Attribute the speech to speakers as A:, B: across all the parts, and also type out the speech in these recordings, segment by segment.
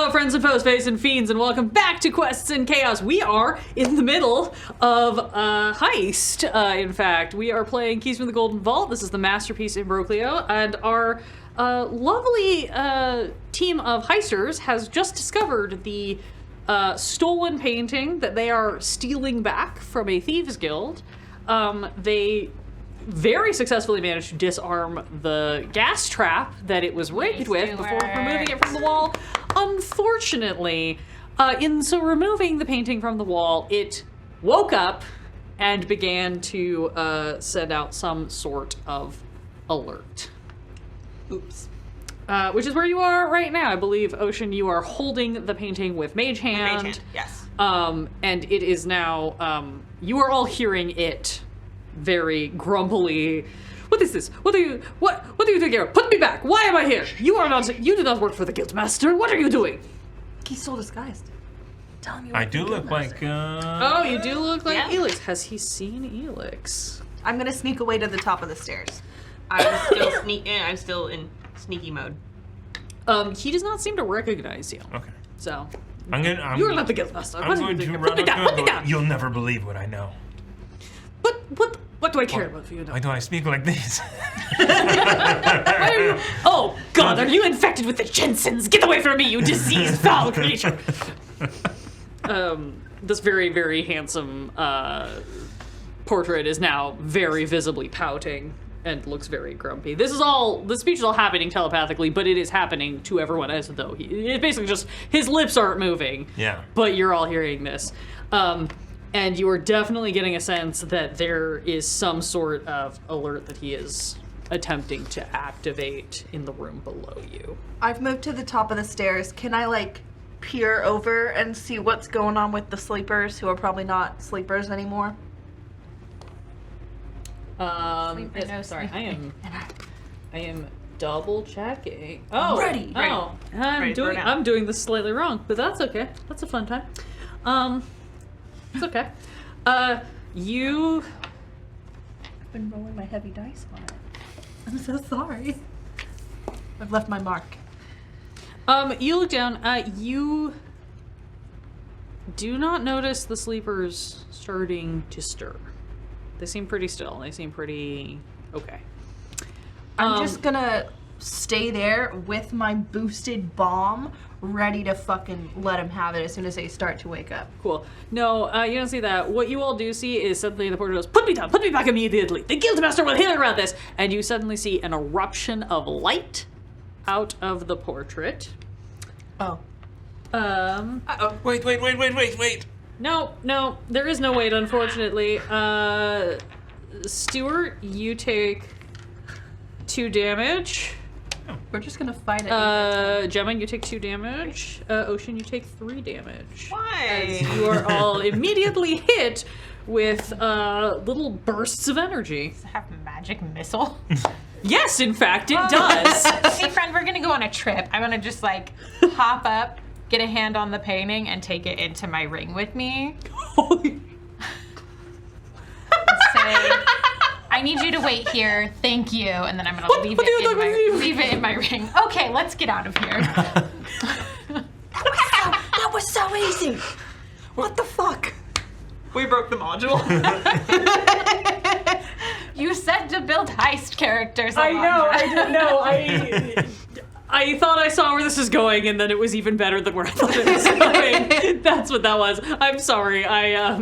A: Hello, friends and foes, faes and fiends, and welcome back to Quests and Chaos. We are in the middle of a heist. In fact, we are playing Keys from the Golden Vault. This is the masterpiece Imbroglio, and our lovely team of heisters has just discovered the stolen painting that they are stealing back from a thieves guild. They very successfully managed to disarm the gas trap that it was rigged with before removing it from the wall. Unfortunately, in so removing the painting from the wall, it woke up and began to send out some sort of alert.
B: Oops.
A: Which is where you are right now. I believe, Ocean, you are holding the painting with Mage Hand.
B: Mage Hand, yes.
A: And it is now, you are all hearing it very grumpily. What is this? What do you think here? Put me back! Why am I here? You do not work for the Guildmaster. What are you doing?
B: He's so disguised. Tell me.
C: I do look like,
A: Oh, you do look like
B: Yeah.
A: Elix. Has he seen Elix?
B: I'm gonna sneak away to the top of the stairs. I'm still in sneaky mode.
A: He does not seem to recognize you.
C: Okay.
A: So,
C: You
A: are not the Guildmaster.
C: I'm
A: What are
C: going
A: you
C: to
A: doing?
C: run
A: Put me down! Put me down!
C: You'll never believe what I know.
A: What do I care about for you now?
C: Why do I speak like this?
A: Oh, God, are you infected with the Jensens? Get away from me, you diseased foul creature! This very, very handsome portrait is now very visibly pouting and looks very grumpy. The speech is all happening telepathically, but it is happening to everyone as though it's basically just, his lips aren't moving.
C: Yeah.
A: But you're all hearing this. And you are definitely getting a sense that there is some sort of alert that he is attempting to activate in the room below you.
B: I've moved to the top of the stairs. Can I, peer over and see what's going on with the sleepers who are probably not sleepers anymore?
A: Sorry, I am double checking. Oh,
B: Ready.
A: Oh, I'm doing this slightly wrong, but that's okay. That's a fun time. It's okay. You've
B: been rolling my heavy dice on it. I'm so sorry. I've left my mark.
A: You look down. You do not notice the sleepers starting to stir. They seem pretty still. They seem pretty okay.
B: I'm just gonna stay there with my boosted bomb, ready to fucking let him have it as soon as they start to wake up.
A: Cool. No, you don't see that. What you all do see is suddenly the porter goes, "Put me down! Put me back immediately! The Guildmaster will hear about this!" And you suddenly see an eruption of light out of the portrait.
B: Oh.
A: Uh-oh.
C: Wait.
A: No, there is no wait, unfortunately. Stuart, you take 2 damage.
B: We're just gonna fight it.
A: Gemma, you take 2 damage. Ocean, you take 3 damage.
B: Why?
A: As you are all immediately hit with little bursts of energy.
D: Does it have magic missile?
A: Yes, in fact, it does.
D: Hey friend, we're gonna go on a trip. I'm gonna just hop up, get a hand on the painting, and take it into my ring with me. And say, I need you to wait here. Thank you. And then I'm gonna leave it in my ring. Okay, let's get out of here.
B: Wow, that was so easy. What the fuck? We broke the module.
D: You said to build heist characters.
A: I know, I didn't know. I thought I saw where this was going, and then it was even better than where I thought it was going. That's what that was. I'm sorry. I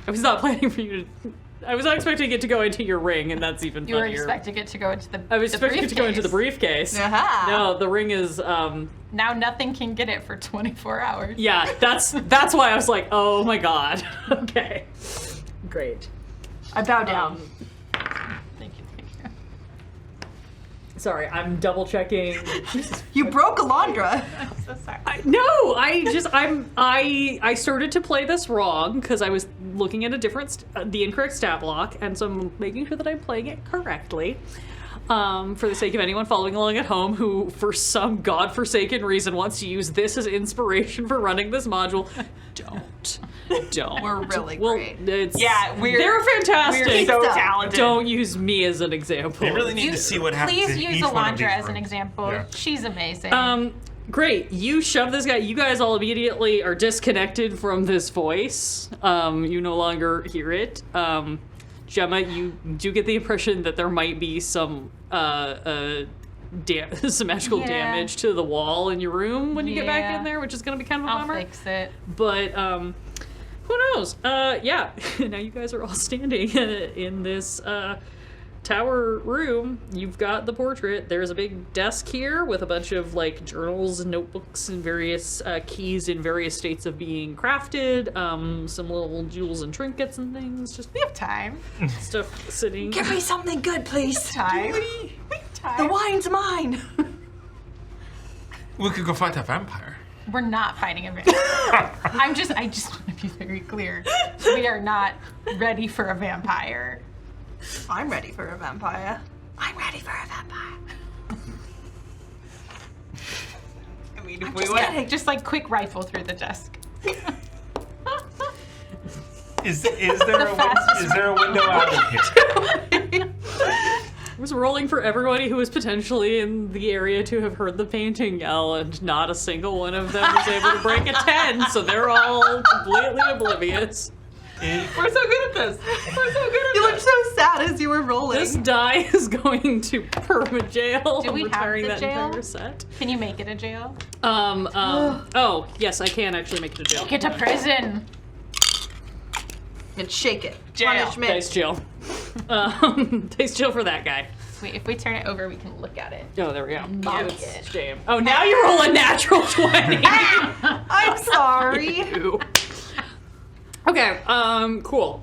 A: was not planning for you to. I was not expecting it to go into your ring, and that's even funnier.
D: You were expecting it to go into the
A: I was expecting it to go into the briefcase.
B: Aha.
A: No, the ring is.
D: Now nothing can get it for 24 hours.
A: Yeah, that's why I was like, oh my god. Okay, great.
B: I bow down.
D: Thank you.
A: Sorry, I'm double checking.
B: You broke Alondra.
D: I'm so sorry.
A: I started to play this wrong because I was looking at the incorrect stat block, and so I'm making sure that I'm playing it correctly. For the sake of anyone following along at home who, for some godforsaken reason, wants to use this as inspiration for running this module, don't.
B: We're really great.
A: They're fantastic.
B: We're so talented.
A: Don't use me as an example.
C: They really need to see what happens
D: Please
C: in
D: use
C: each one of
D: Alondra
C: these
D: as an
C: rooms.
D: example.
C: Yeah.
D: She's amazing.
A: Great. You shove this guy. You guys all immediately are disconnected from this voice. You no longer hear it. Gemma, you do get the impression that there might be some some magical damage to the wall in your room when you get back in there, which is going to be kind of a bummer.
D: I'll fix it.
A: But who knows? Yeah. Now you guys are all standing in this tower room. You've got the portrait. There's a big desk here with a bunch of like journals and notebooks and various keys in various states of being crafted. Some little jewels and trinkets and things. Just
D: We have time.
A: stuff sitting.
B: Give me something good, please.
D: Time. We have time.
B: The wine's mine.
C: We could go fight a vampire.
D: We're not fighting a vampire. I just want to be very clear. We are not ready for a vampire.
B: I'm ready for a vampire. I'm ready for a vampire.
E: I mean, if
B: I'm
E: we
B: just
E: went,
B: kidding.
D: Just like quick rifle through the desk.
C: Is there a window out of here?
A: I was rolling for everybody who was potentially in the area to have heard the painting yell, and not a single one of them was able to break a 10, so they're all completely oblivious.
E: we're so good at this. We're so good at
B: You
E: this.
B: looked so sad as you were rolling.
A: This die is going to perma jail.
D: Do we
A: I'm
D: have
A: retiring
D: the
A: that
D: jail?
A: entire set.
D: Can you make it a jail?
A: Oh, yes, I can actually make it a jail.
D: Get to prison.
B: And shake it.
E: Jail.
B: Punishment.
A: Dice jail. Dice jail for that guy.
D: Wait, if we turn it over, we can look at it.
A: Oh, there we go.
D: Mock
A: It's
D: it.
A: shame. Oh, now you roll a natural 20.
B: I'm sorry.
A: Ew. Okay, cool.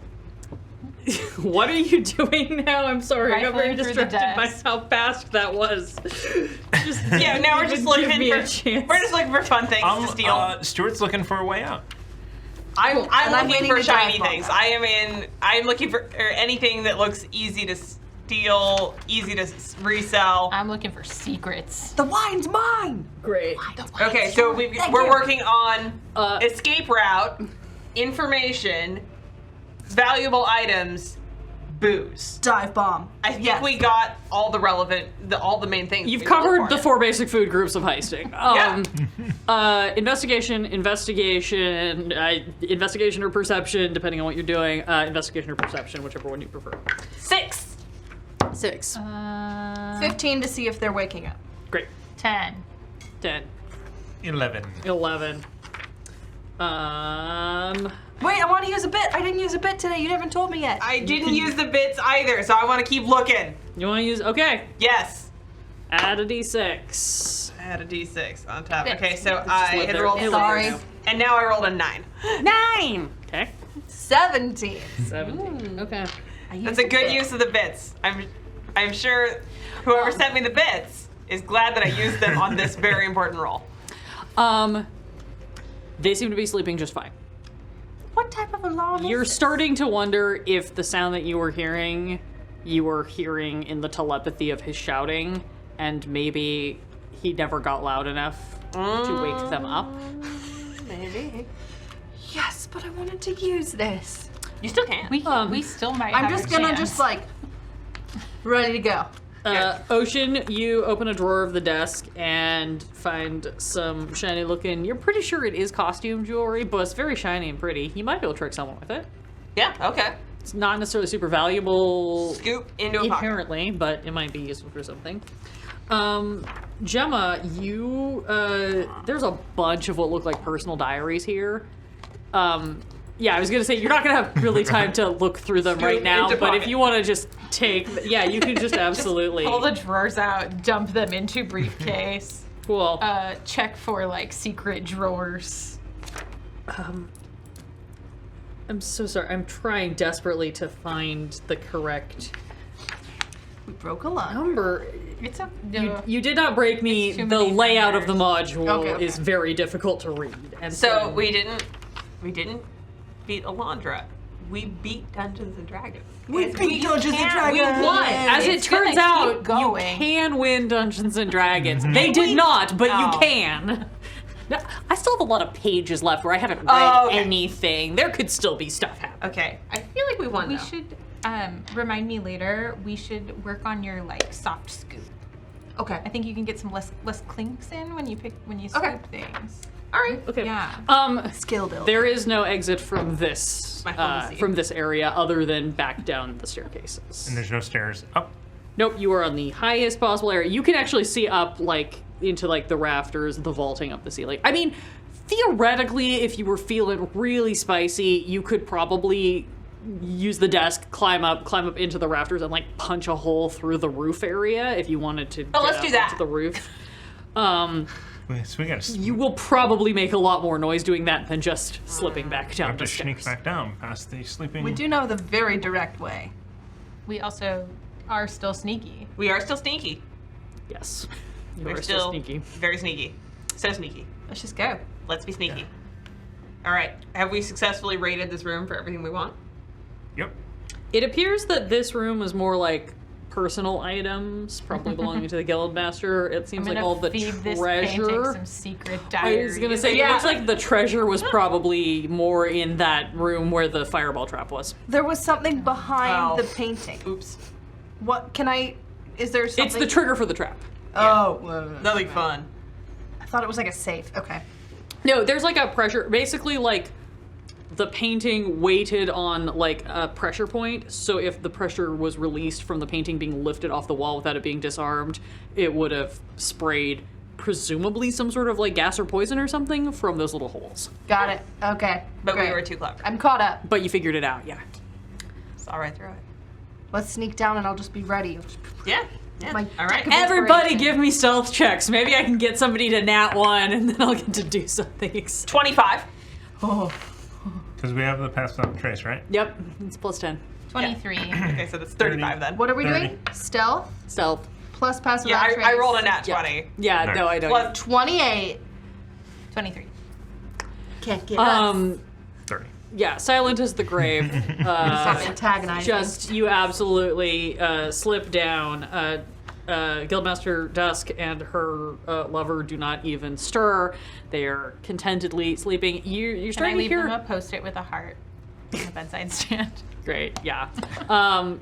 A: What are you doing now? I'm sorry, I got very
D: Rifling through the
A: distracted by
D: desk.
A: how fast that was. Just
E: Yeah, now we're just
A: give
E: looking
A: me a
E: for.
A: chance.
E: We're just looking for fun things to steal.
C: Stuart's looking for a way out.
E: I'm
B: And I'm
E: looking
B: waiting
E: for
B: to
E: shiny
B: dive bomb
E: things.
B: them.
E: I'm looking for anything that looks easy to steal, easy to resell.
D: I'm looking for secrets.
B: The wine's mine.
A: Great.
E: Okay, so we're working on escape route, information, valuable items, booze.
B: Dive bomb.
E: I think we got all the relevant, all the main things.
A: You've
E: we looked
A: covered
E: for.
A: the 4 basic food groups of heisting. Investigation or perception, depending on what you're doing. Investigation or perception, whichever one you prefer.
E: 6.
A: 6.
B: 15 to see if they're waking up.
A: Great.
D: 10.
A: 10.
C: 11.
A: 11.
B: Wait, I want to use a bit. I didn't use a bit today. You haven't told me yet.
E: I didn't use the bits either, so I want to keep looking.
A: You want to use? Okay.
E: Yes.
A: Add a d6.
E: Add a d6 on top.
D: Six.
E: Okay, so
A: what
E: I had
A: they're
E: rolled
A: doing.
B: Sorry.
E: and now I rolled a 9.
A: 9. Okay.
B: 17.
A: 17. Okay.
E: That's a good use of the bits. I'm sure whoever sent me the bits is glad that I used them on this very important roll.
A: They seem to be sleeping just fine.
B: What type of alarm
A: You're
B: is this?
A: starting to wonder if the sound that you were hearing in the telepathy of his shouting, and maybe he never got loud enough to wake them up.
E: Maybe.
B: Yes, but I wanted to use this.
E: You still can.
D: We still might have
B: I'm just
D: a
B: gonna
D: chance.
B: just like ready to go.
A: Ocean, you open a drawer of the desk and find some shiny looking, you're pretty sure it is costume jewelry, but it's very shiny and pretty. You might be able to trick someone with it.
E: Yeah, okay.
A: It's not necessarily super valuable
E: Scoop into a pocket.
A: inherently, but it might be useful for something. Gemma, you, there's a bunch of what look like personal diaries here. Yeah, I was gonna say, you're not gonna have really time to look through them right
E: Scoop
A: now,
E: into
A: but if
E: pocket.
A: you wanna just take, yeah, you can just absolutely.
D: pull the drawers out, dump them into briefcase.
A: Cool.
D: Check for like secret drawers.
A: I'm so sorry. I'm trying desperately to find the correct
B: We broke a line.
A: number.
D: It's a
A: You did not break me.
D: It's too
A: The
D: many
A: layout of the
D: numbers.
A: module
B: Okay.
A: is very difficult to read, and
E: So we didn't beat Alondra. We beat Dungeons and Dragons.
B: We beat Dungeons and
D: can't- we
B: Dragons.
A: won. As it
D: It's gonna
A: turns out,
D: keep going.
A: you can win Dungeons and Dragons. They did not, but
D: Oh.
A: you can. No, I still have a lot of pages left where I haven't read
E: Oh, okay.
A: anything. There could still be stuff happening.
E: Okay, I feel like we won.
D: We
E: though.
D: should remind me later. We should work on your like soft scoop.
B: Okay.
D: I think you can get some less clinks in when you scoop
B: Okay.
D: things.
B: All right.
A: Okay.
D: Yeah.
B: Skill build.
A: There is no exit from this
E: My fantasy.
A: from this area other than back down the staircases.
C: And there's no stairs up.
A: Nope, you are on the highest possible area. You can actually see up, like, into, like, the rafters, the vaulting up the ceiling. I mean, theoretically, if you were feeling really spicy, you could probably use the desk, climb up into the rafters, and, like, punch a hole through the roof area if you wanted to
E: Oh, let's
A: get
E: do
A: up
E: that.
A: onto the roof.
C: So we gotta.
A: You will probably make a lot more noise doing that than just slipping back
C: We
A: down
C: have
A: the
C: to sneak
A: stairs.
C: back down past the sleeping.
B: We do know the very direct way.
D: We also are still sneaky.
E: We are still sneaky.
A: Yes. You
E: We're
A: are
E: still
A: sneaky.
E: very sneaky. So sneaky.
B: Let's just go.
E: Let's be sneaky. All right. Have we successfully raided this room for everything we want?
C: Yep.
A: It appears that this room is more like personal items, probably belonging to the Guildmaster. It
D: I'm
A: seems
D: gonna
A: like all the
D: feed this painting
A: treasure.
D: some secret
A: I
D: diaries.
A: was gonna say, it looks like the treasure was probably more in that room where the fireball trap was.
B: There was something behind
E: Oh.
B: the painting.
E: Oops.
B: What can I? Is there something?
A: It's the trigger for the trap.
B: Oh.
E: Nothing fun.
B: I thought it was like a safe. Okay.
A: No, there's like a pressure, basically like the painting weighted on like a pressure point, so if the pressure was released from the painting being lifted off the wall without it being disarmed, it would have sprayed presumably some sort of like gas or poison or something from those little holes.
B: Got it. Okay.
E: But
B: Great.
E: we were too clever.
B: I'm caught up.
A: But you figured it out, yeah.
E: Saw right through it.
B: Let's sneak down and I'll just be ready.
E: Yeah. Yeah.
B: My
E: All right.
B: deck of
A: Everybody
B: inspiration.
A: give me stealth checks. Maybe I can get somebody to nat 1 and then I'll get to do something exciting.
E: 25.
B: Oh.
C: Because we have the pass without trace, right?
A: Yep, it's plus 10.
D: 23.
E: Okay, so that's 35 then.
B: What are we
C: 30.
B: doing? Stealth
A: Stealth.
B: plus pass
E: Yeah,
B: without
E: I
B: trace.
E: rolled a nat
A: Yeah.
E: 20.
A: Yeah,
C: Nice.
A: no, I don't.
E: Plus
B: 28.
D: 23.
B: Can't get us.
C: 30.
A: Yeah, silent as the grave.
B: Stop antagonizing.
A: Just, you absolutely slip down. Guildmaster Dusk and her lover do not even stir. They are contentedly sleeping. You're
D: Can I
A: starting to
D: leave them
A: hear...
D: a post-it with a heart on the bedside stand?
A: Great, yeah.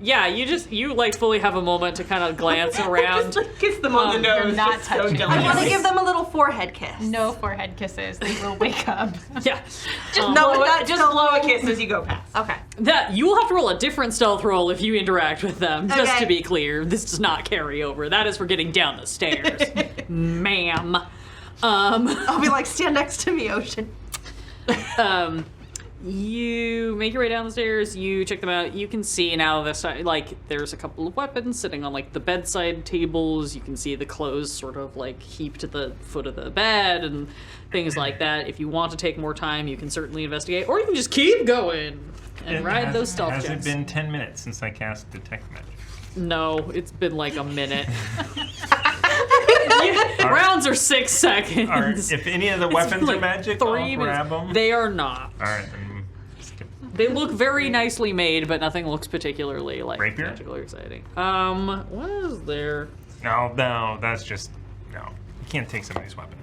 A: Yeah, you like fully have a moment to kind of glance around.
E: Just like kiss them on the nose.
D: You're not
E: just so
D: touching them.
B: I want to
E: deliciously.
B: give them a little forehead kiss.
D: No forehead kisses. They will wake up.
A: Yeah.
E: Just
A: Um,
E: blow
B: with
E: it.
B: that
E: Just
B: stealth
E: blow a
B: roll.
E: kiss as you go past.
B: Okay.
A: That you will have to roll a different stealth roll if you interact with them. Just
B: Okay.
A: to be clear, this does not carry over. That is for getting down the stairs, ma'am.
B: I'll be like, stand next to me, Ocean.
A: You make your way down the stairs. You check them out. You can see now this like there's a couple of weapons sitting on like the bedside tables. You can see the clothes sort of like heaped at the foot of the bed and things like that. If you want to take more time, you can certainly investigate, or you can just keep going and ride those stealth
C: Has
A: checks.
C: it been 10 minutes since I cast Detect Magic?
A: No, it's been like a minute. Rounds are 6 seconds.
C: Or if any of the
A: It's
C: weapons
A: like
C: are magic,
A: 3
C: I'll
A: minutes.
C: grab them.
A: They are not.
C: All right, then skip.
A: They look very nicely made, but nothing looks particularly like
C: Rapier?
A: magically exciting. What is there?
C: No, that's just no. You can't take somebody's weapon.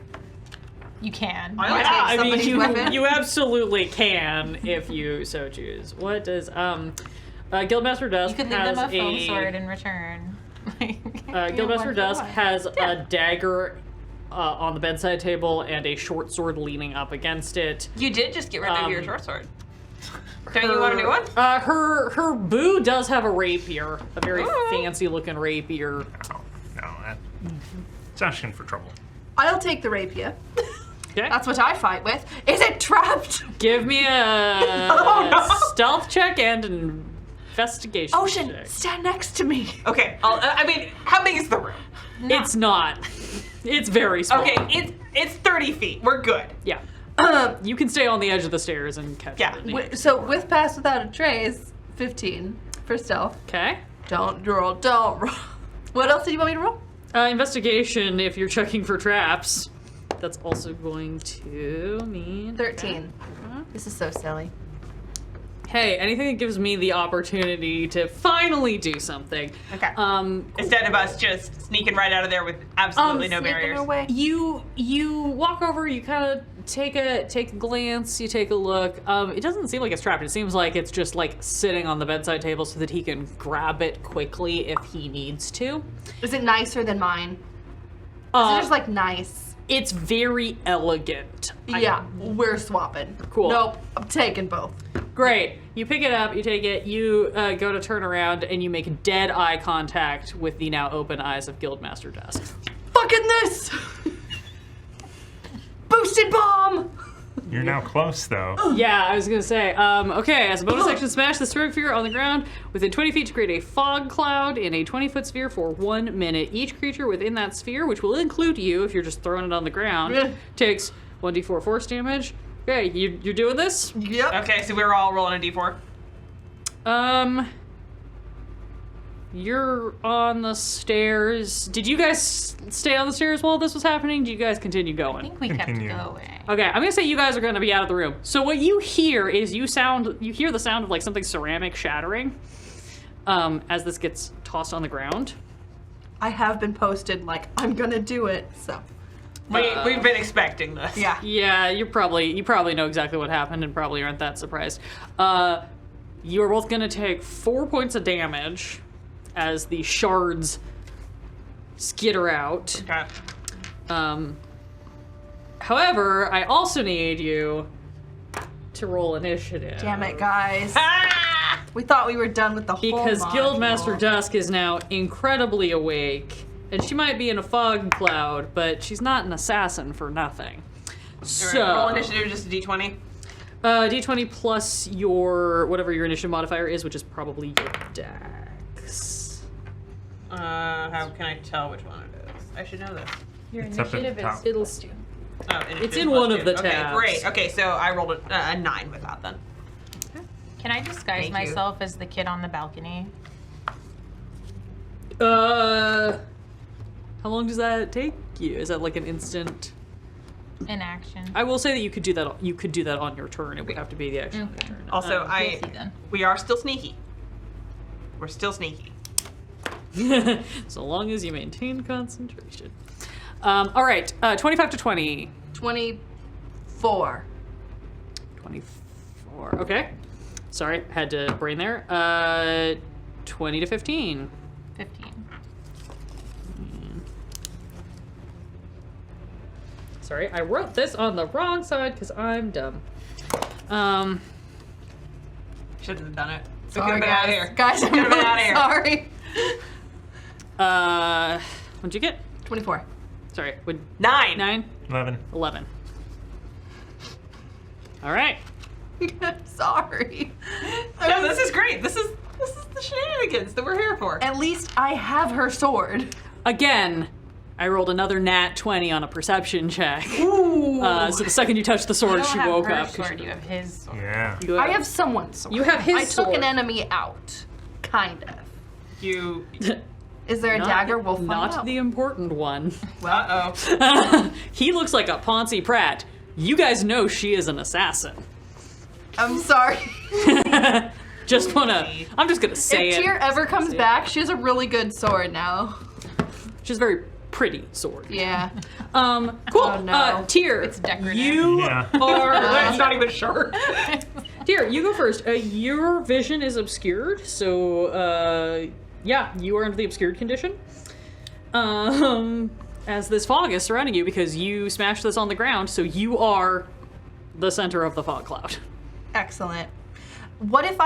D: You can.
E: I
B: Yeah,
E: like
A: I mean,
B: somebody's
A: you
B: weapon.
A: you absolutely can if you so choose. What does Guildmaster Dusk
D: You could leave
A: has
D: them a foam sword in return.
A: Guildmaster Dusk has a dagger on the bedside table and a short sword leaning up against it.
E: You did just get rid of your
A: Um,
E: short sword. Don't you want a new one?
A: Her boo does have a rapier, a very
E: Ooh.
A: fancy looking rapier.
C: No, it's asking for trouble.
B: I'll take the rapier.
A: Okay.
B: That's what I fight with. Is it trapped?
A: Give me a
B: Oh, no.
A: stealth check and an investigation
B: Ocean,
A: check.
B: stand next to me.
E: Okay. I mean, how big is the room?
A: It's not. It's very small.
E: Okay, it's 30 feet. We're good.
A: Yeah. You can stay on the edge of the stairs and catch
E: Yeah.
A: it.
B: So with pass without a trace, 15 for stealth.
A: Okay.
B: Don't roll. What else did you want me to roll?
A: Investigation if you're checking for traps. That's also going to mean
B: 13. This is so silly.
A: Hey, anything that gives me the opportunity to finally do something.
E: Okay.
A: Um,
E: Instead of us just sneaking right out of there with absolutely no
B: Sneaking
E: barriers.
B: away.
A: you walk over, you kind of take a glance, you take a look. It doesn't seem like it's trapped. It seems like it's just like sitting on the bedside table so that he can grab it quickly if he needs to.
B: Is it nicer than mine? it just like nice?
A: It's very elegant.
B: Yeah, we're swapping.
A: Cool.
B: Nope, I'm taking both.
A: Great. You pick it up, you take it, you go to turn around, and you make dead eye contact with the now open eyes of Guildmaster Dusk.
B: Fucking this! Boosted bomb!
C: You're now close, though.
A: Yeah, I was gonna say. Okay, as a bonus action, smash the stroke figure on the ground within 20 feet to create a fog cloud in a 20-foot sphere for 1 minute. Each creature within that sphere, which will include you if you're just throwing it on the ground, takes 1d4 force damage. Okay, you're doing this?
B: Yep.
E: Okay, so we're all rolling a d4.
A: You're on the stairs. Did you guys stay on the stairs while this was happening? Do you guys continue
D: I
A: going?
D: think we kept
C: Continue.
D: going.
A: Okay, I'm gonna say you guys are gonna be out of the room. So what you hear is you hear the sound of like something ceramic shattering as this gets tossed on the ground.
B: I have been posted like, I'm gonna do it, so.
E: We've been expecting this.
B: Yeah.
A: Yeah, you probably know exactly what happened and probably aren't that surprised. You are both gonna take 4 points of damage as the shards skitter out.
E: Okay.
A: However, I also need you to roll initiative.
B: Damn it, guys.
E: Ah!
B: We thought we were done with the whole
A: Because
B: module.
A: Guildmaster Dusk is now incredibly awake, and she might be in a fog cloud, but she's not an assassin for nothing. So,
E: Roll initiative, just a d20.
A: D20 plus whatever your initiative modifier is, which is probably your dex.
E: How can I tell which one it is? I should know this.
D: Your
C: It's up at the
D: initiative
C: top.
D: is plus 2.
E: Oh, initiative
A: It's in
E: plus
A: one of
E: 2.
A: the
E: Okay,
A: tabs.
E: great. Okay, so I rolled a 9 with that then.
D: Can I disguise
E: Thank you.
D: myself as the kid on the balcony?
A: How long does that take you? Is that like an instant?
D: In action.
A: I will say that you could do that. You could do that on your turn. It would have to be the action on
D: Okay.
A: your turn.
E: Also,
D: We'll see then.
E: we are still sneaky. We're still sneaky.
A: So long as you maintain concentration. All right, 25 to 20.
B: 24.
A: 24. Okay. Sorry, had to brain there. 20 to 15.
D: 15.
A: Sorry, I wrote this on the wrong side because I'm dumb.
E: Shouldn't have done it. We
B: Sorry,
E: could have been out of here.
B: Guys, I'm
E: Could have been
B: really
E: out of here.
B: sorry.
A: What'd you get?
B: 24.
A: Sorry, would
E: 9.
A: 9?
C: 11.
A: 11. All right.
B: I'm sorry.
E: No, this is great. This is the shenanigans that we're here for.
B: At least I have her sword.
A: Again, I rolled another nat 20 on a perception check.
B: Ooh.
A: So the second you touched the
D: You
A: sword,
D: don't
A: she
D: have
A: woke
D: her
A: up. 'cause
D: sword,
A: she-
D: you have his sword.
C: Yeah.
A: You
B: I have someone's sword.
A: You have his
B: I took
A: sword.
B: an enemy out. Kind of.
E: You.
B: Is there a dagger? We'll find
A: Not
B: out.
A: the important one.
E: Uh-oh.
A: He looks like a Ponzi Pratt. You guys know she is an assassin.
B: I'm sorry.
A: I'm just gonna say
B: If
A: it.
B: Tyr ever comes
A: Say it.
B: back, she has a really good sword now.
A: She's a very pretty sword.
B: Yeah.
A: Cool.
B: Oh, no.
A: Tyr,
D: It's decorative.
A: you
C: Yeah.
A: are.
E: It's not even sure.
A: Tyr, you go first. Your vision is obscured, so yeah, you are under the obscured condition. As this fog is surrounding you because you smashed this on the ground, so you are the center of the fog cloud.
B: Excellent. What if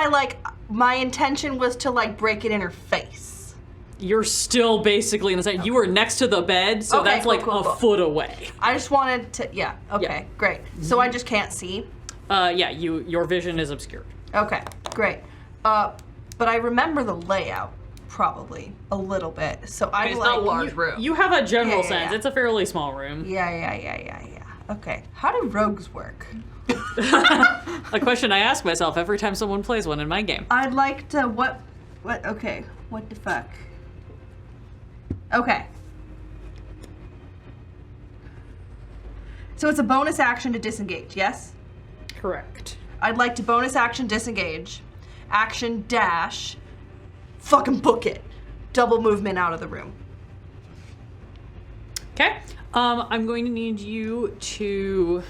B: my intention was to break it in her face?
A: You're still basically in the same. You were next to the bed, so
B: Okay,
A: that's
B: cool,
A: like
B: cool,
A: a
B: cool.
A: foot away.
B: I just wanted to, okay,
A: Yeah.
B: great. So I just can't see?
A: Yeah, your vision is obscured.
B: Okay, great. But I remember the layout, probably, a little bit. So I'm
E: It's
B: like,
E: not a large room.
A: You have a general
B: Yeah,
A: sense.
B: yeah.
A: It's a fairly small room.
B: Yeah. Okay. How do rogues work?
A: A question I ask myself every time someone plays one in my game.
B: I'd like to, okay, what the fuck? Okay. So it's a bonus action to disengage, yes?
A: Correct.
B: I'd like to bonus action disengage, action dash, fucking book it. Double movement out of the room.
A: Okay. I'm going to need you to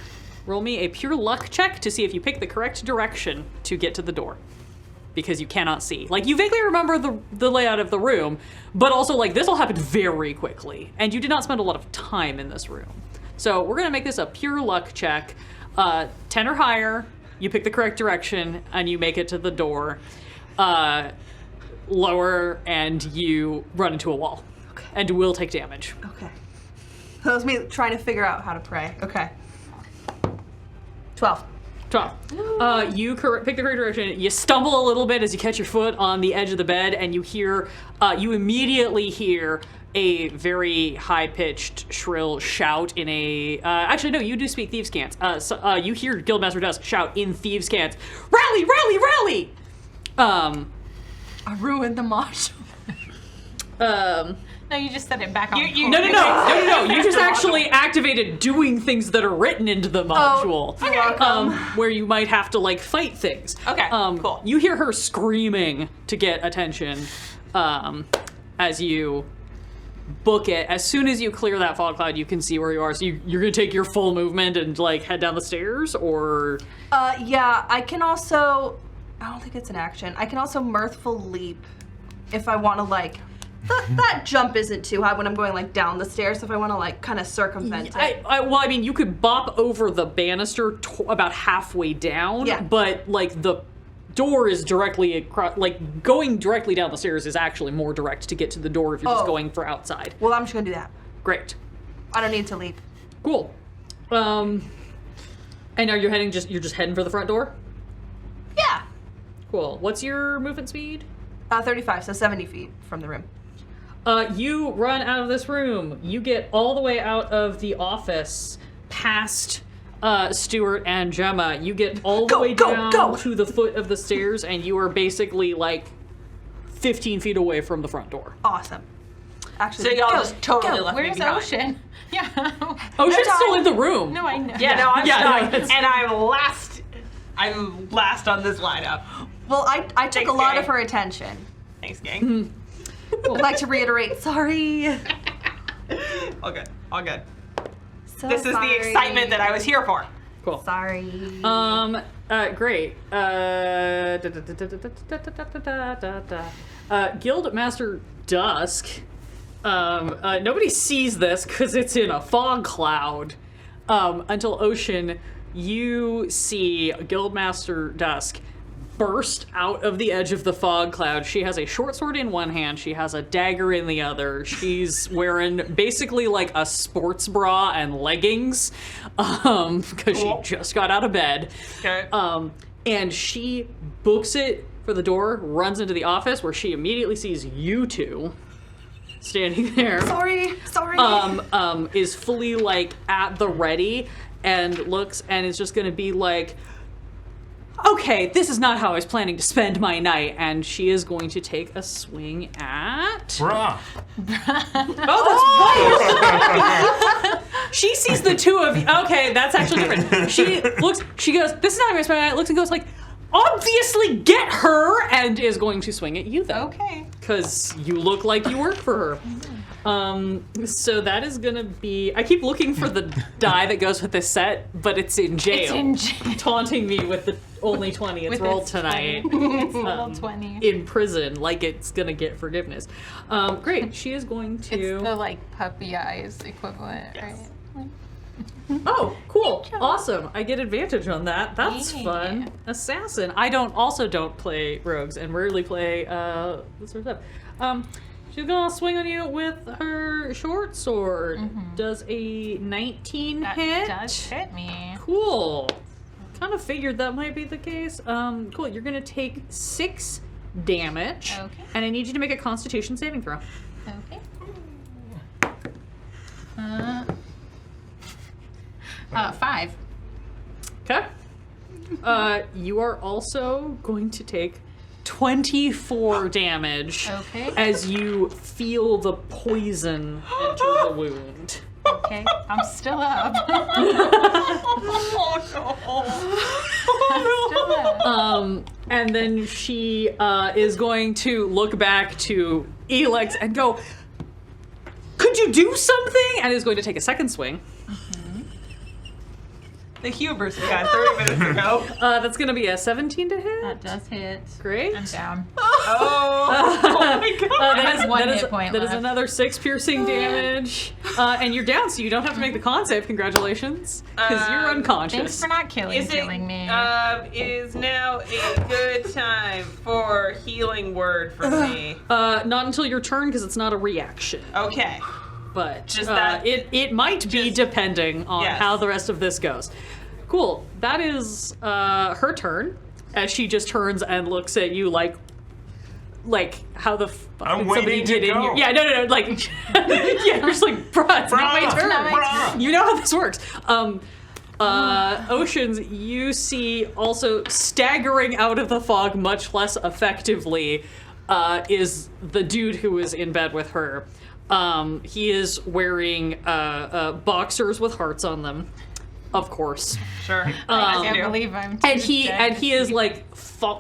A: roll me a pure luck check to see if you pick the correct direction to get to the door. because you cannot see. Like, you vaguely remember the layout of the room, but also, like, this all happened very quickly, and you did not spend a lot of time in this room. So we're gonna make this a pure luck check. 10 or higher, you pick the correct direction, and you make it to the door. Lower, and you run into a wall.
B: Okay.
A: And will take damage.
B: Okay. That was me trying to figure out how to pray. Okay. 12.
A: 12. You pick the correct direction. You stumble a little bit as you catch your foot on the edge of the bed, and you hear, you immediately hear a very high-pitched, shrill shout in a... actually, no, you do speak Thieves' Cant. You hear Guildmaster Dusk shout in Thieves' Cant, "Rally, rally, rally!"
B: I ruined the module.
D: No, you just set it back on.
A: No. You just actually activated doing things that are written into the module.
B: You're welcome.
A: Where you might have to, like, fight things.
E: Okay, cool.
A: You hear her screaming to get attention as you book it. As soon as you clear that fog cloud, you can see where you are. So you're going to take your full movement and, like, head down the stairs, or...
B: Yeah, I can also... I don't think it's an action. I can also mirthful leap if I want to, like... That jump isn't too high when I'm going, like, down the stairs, if I want to, like, kind of circumvent it.
A: Well, I mean, you could bop over the banister about halfway down,
B: Yeah.
A: but, like, the door is directly across... Like, going directly down the stairs is actually more direct to get to the door if you're just going for outside.
B: Well, I'm just going to do that.
A: Great.
B: I don't need to leap.
A: Cool. And are you heading you're just heading for the front door?
B: Yeah.
A: Cool. What's your movement speed?
B: 35, so 70 feet from the room.
A: You run out of this room. You get all the way out of the office past Stuart and Gemma. You get all the way down to the foot of the stairs, and you are basically like 15 feet away from the front door.
B: Awesome. Actually,
E: So y'all just totally left me
D: Where's
E: behind.
D: Ocean? Yeah.
A: Ocean's still in the room.
D: No, I know.
E: Yeah, no, I'm stuck.
A: it's-
E: And I'm last on this lineup.
B: Well, I took
E: Thanks,
B: a lot
E: gang.
B: of her attention.
E: Thanks, gang.
B: I'd like to reiterate, sorry.
E: All good. All good.
B: So
E: This is the excitement that I was here for.
A: Cool.
B: Sorry.
A: Great. Guildmaster Dusk. Nobody sees this because it's in a fog cloud. Until Ocean, you see Guildmaster Dusk burst out of the edge of the fog cloud. She has a short sword in one hand. She has a dagger in the other. She's wearing basically like a sports bra and leggings because she just got out of bed.
E: Okay.
A: And she books it for the door, runs into the office where she immediately sees you two standing there.
B: Sorry.
A: Is fully like at the ready and looks and is just gonna be like, okay, this is not how I was planning to spend my night, and she is going to take a swing at...
C: Bruh.
A: Oh, that's right! She sees the two of you. Okay, that's actually different. She goes, this is not how I was spending my night, looks and goes like, obviously get her, and is going to swing at you, though.
D: Okay.
A: Because you look like you work for her. So that is gonna be... I keep looking for the die that goes with this set, but it's in jail.
D: It's in jail.
A: Taunting me with the only 20 it's
D: With
A: rolled
D: its
A: tonight.
D: 20. It's rolled 20.
A: In prison, like it's gonna get forgiveness. Great, she is going to...
D: It's the like puppy eyes equivalent, right?
A: Oh, cool. Awesome. I get advantage on that. That's
D: Yeah.
A: fun. Assassin. I don't play rogues and rarely play this sort of stuff. She's gonna swing on you with her short sword. Does a 19
D: That
A: hit?
D: does hit me.
A: Cool. Kind of figured that might be the case. Cool. You're gonna take 6 damage.
D: Okay.
A: And I need you to make a Constitution saving throw.
D: Okay. 5.
A: Okay. You are also going to take 24 damage
D: Okay.
A: as you feel the poison enter the wound.
D: Okay. I'm still up.
A: And then she is going to look back to Elex and go, could you do something? And is going to take a second swing.
E: The hubris we got 30 minutes ago.
A: That's gonna be a 17 to hit.
D: That does hit.
A: Great.
D: I'm down.
E: Oh my god.
D: That is one hit point
A: That is
D: left.
A: another 6 piercing damage. And you're down, so you don't have to make the con save. Congratulations. Because you're unconscious.
D: Thanks for not killing me.
E: Is now a good time for healing word from me.
A: Not until your turn, because it's not a reaction.
E: Okay.
A: But
E: Just that-
A: it might be depending on
E: Yes.
A: how the rest of this goes. Cool. That is her turn, as she just turns and looks at you like how the fuck
C: I'm
A: did somebody
C: waiting to
A: get in
C: go.
A: here? Yeah, no, like yeah, you're just like, bruh, it's not my
C: Bruh,
A: turn.
C: bruh.
A: You know how this works. Oceans, you see also staggering out of the fog much less effectively is the dude who is in bed with her. He is wearing boxers with hearts on them, of course.
E: Sure.
D: I can't believe I'm too
A: And he
D: dead to
A: is
D: see.
A: like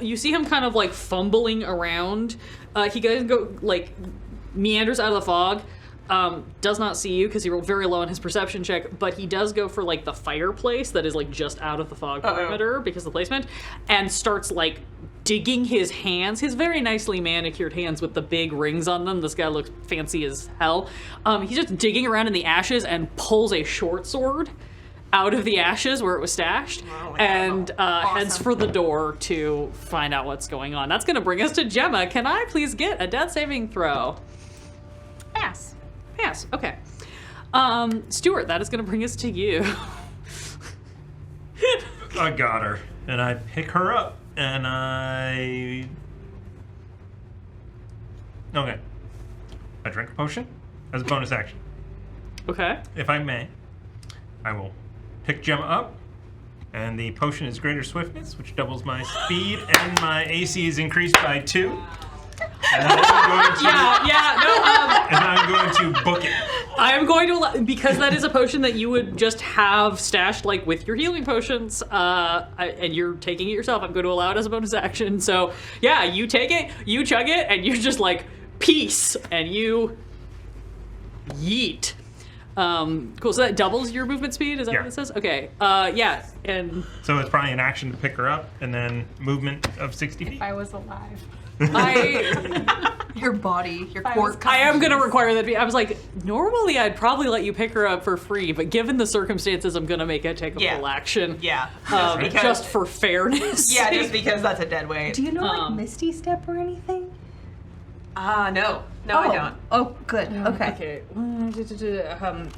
A: you see him kind of like fumbling around. He meanders out of the fog. Does not see you because he rolled very low on his perception check, but he does go for like the fireplace that is like just out of the fog perimeter because of the placement, and starts like digging his hands, his very nicely manicured hands with the big rings on them. This guy looks fancy as hell. He's just digging around in the ashes and pulls a short sword out of the ashes where it was stashed, and heads for the door to find out what's going on. That's gonna bring us to Gemma. Can I please get a death saving throw?
D: Pass.
A: Pass. Okay. Stuart, that is gonna bring us to you.
C: I got her, and I pick her up, and okay. I drink a potion as a bonus action.
A: Okay.
C: If I may, I will pick Gemma up, and the potion is greater swiftness, which doubles my speed, and my AC is increased by 2. And I'm going to book it.
A: I am going to allow, because that is a potion that you would just have stashed like with your healing potions, and you're taking it yourself. I'm going to allow it as a bonus action. So yeah, you take it, you chug it, and you're just like peace, and you yeet. Cool. So that doubles your movement speed. Is that what it says? Okay. Yeah. And
C: So it's probably an action to pick her up, and then movement of 60 feet.
D: If I was alive.
B: Your body, your
D: I
B: core.
D: was
A: I am going to require that. I was like, normally I'd probably let you pick her up for free, but given the circumstances, I'm going to make it take a full action.
E: Yeah.
A: Just for fairness.
E: Yeah, just because that's a dead weight.
B: Do you know like Misty Step or anything?
E: No. No, I don't.
B: Oh, good. Okay.
A: Okay.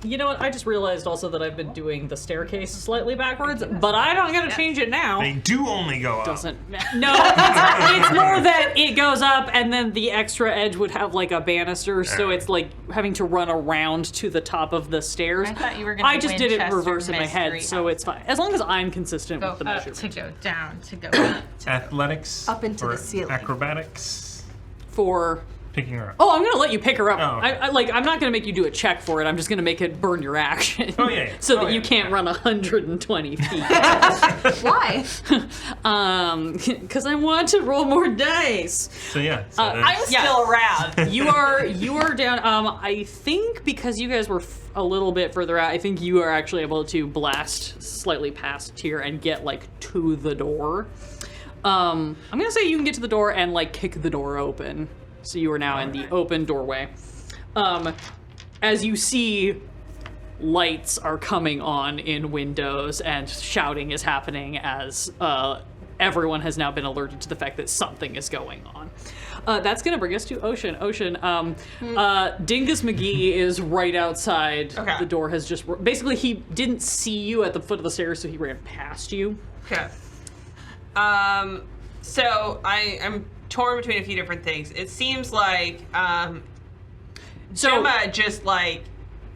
A: You know what? I just realized also that I've been doing the staircase slightly backwards, but I'm not going to change it now.
C: They do only go up.
A: Doesn't no, it's more that it goes up and then the extra edge would have like a banister, so it's like having to run around to the top of the stairs.
D: I thought you were gonna
A: I just did it in
D: Winchester
A: reverse in my head,
D: mystery
A: so it's fine. As long as I'm consistent
D: Go
A: with the
D: up
A: measurement.
D: to go down to go up.
C: Athletics.
B: Up into
C: or
B: the ceiling.
C: Acrobatics.
A: For
C: Picking her up.
A: oh, I'm gonna let you pick her up.
C: Oh, okay.
A: I'm not gonna make you do a check for it. I'm just gonna make it burn your action.
C: Oh, yeah.
A: so
C: Oh,
A: that you
C: yeah.
A: can't run 120 feet.
B: Why?
A: Because I want to roll more dice.
C: So yeah. So
E: I'm
C: that's-
E: still around.
A: You are down. I think because you guys were a little bit further out, I think you are actually able to blast slightly past here and get like to the door. I'm gonna say you can get to the door and like kick the door open. So you are now in the open doorway. As you see, lights are coming on in windows and shouting is happening as everyone has now been alerted to the fact that something is going on. That's gonna bring us to Ocean. Ocean, Dingus McGee is right outside.
E: Okay.
A: The door has just, basically he didn't see you at the foot of the stairs, so he ran past you.
E: Okay. So I'm torn between a few different things. It seems like
A: So
E: Gemma just like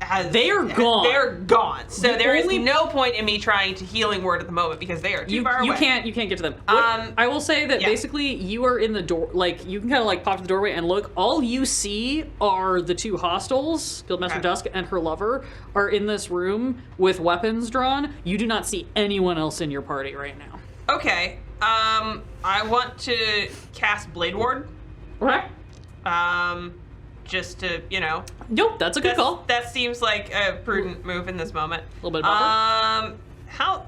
E: has.
A: They are gone.
E: They're gone. So
A: The
E: there is
A: only-
E: no point in me trying to healing word at the moment because they are too
A: you
E: far away.
A: can't get to them. What- I will say that
E: yeah.
A: basically you are in the door, like you can kind of like pop to the doorway and look. All you see are the two hostiles, Guildmaster
E: Okay.
A: Dusk and her lover, are in this room with weapons drawn. You do not see anyone else in your party right now.
E: Okay. I want to cast Blade Ward.
A: Okay.
E: Just to,
A: Nope, that's a good call.
E: That seems like a prudent move in this moment.
A: A little bit of buffer.
E: How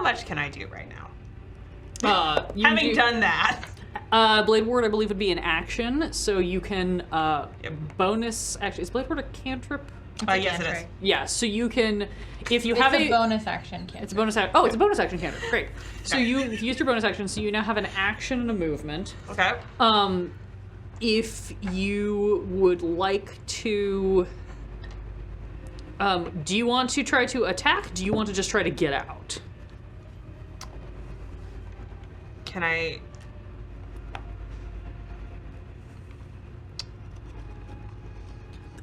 E: how much can I do right now?
A: You
E: Having done that.
A: Blade Ward, I believe, would be an action, so you can bonus. Actually, is Blade Ward a cantrip?
E: Yes, it is.
A: Yeah, so you can, if you
D: It's
A: have
D: a bonus action cantrip.
A: It's a bonus action. Oh, it's a bonus action cantrip. Great. So you used your bonus action, so you now have an action and a movement.
E: Okay.
A: If you would like to, do you want to try to attack? Do you want to just try to get out?
E: Can I?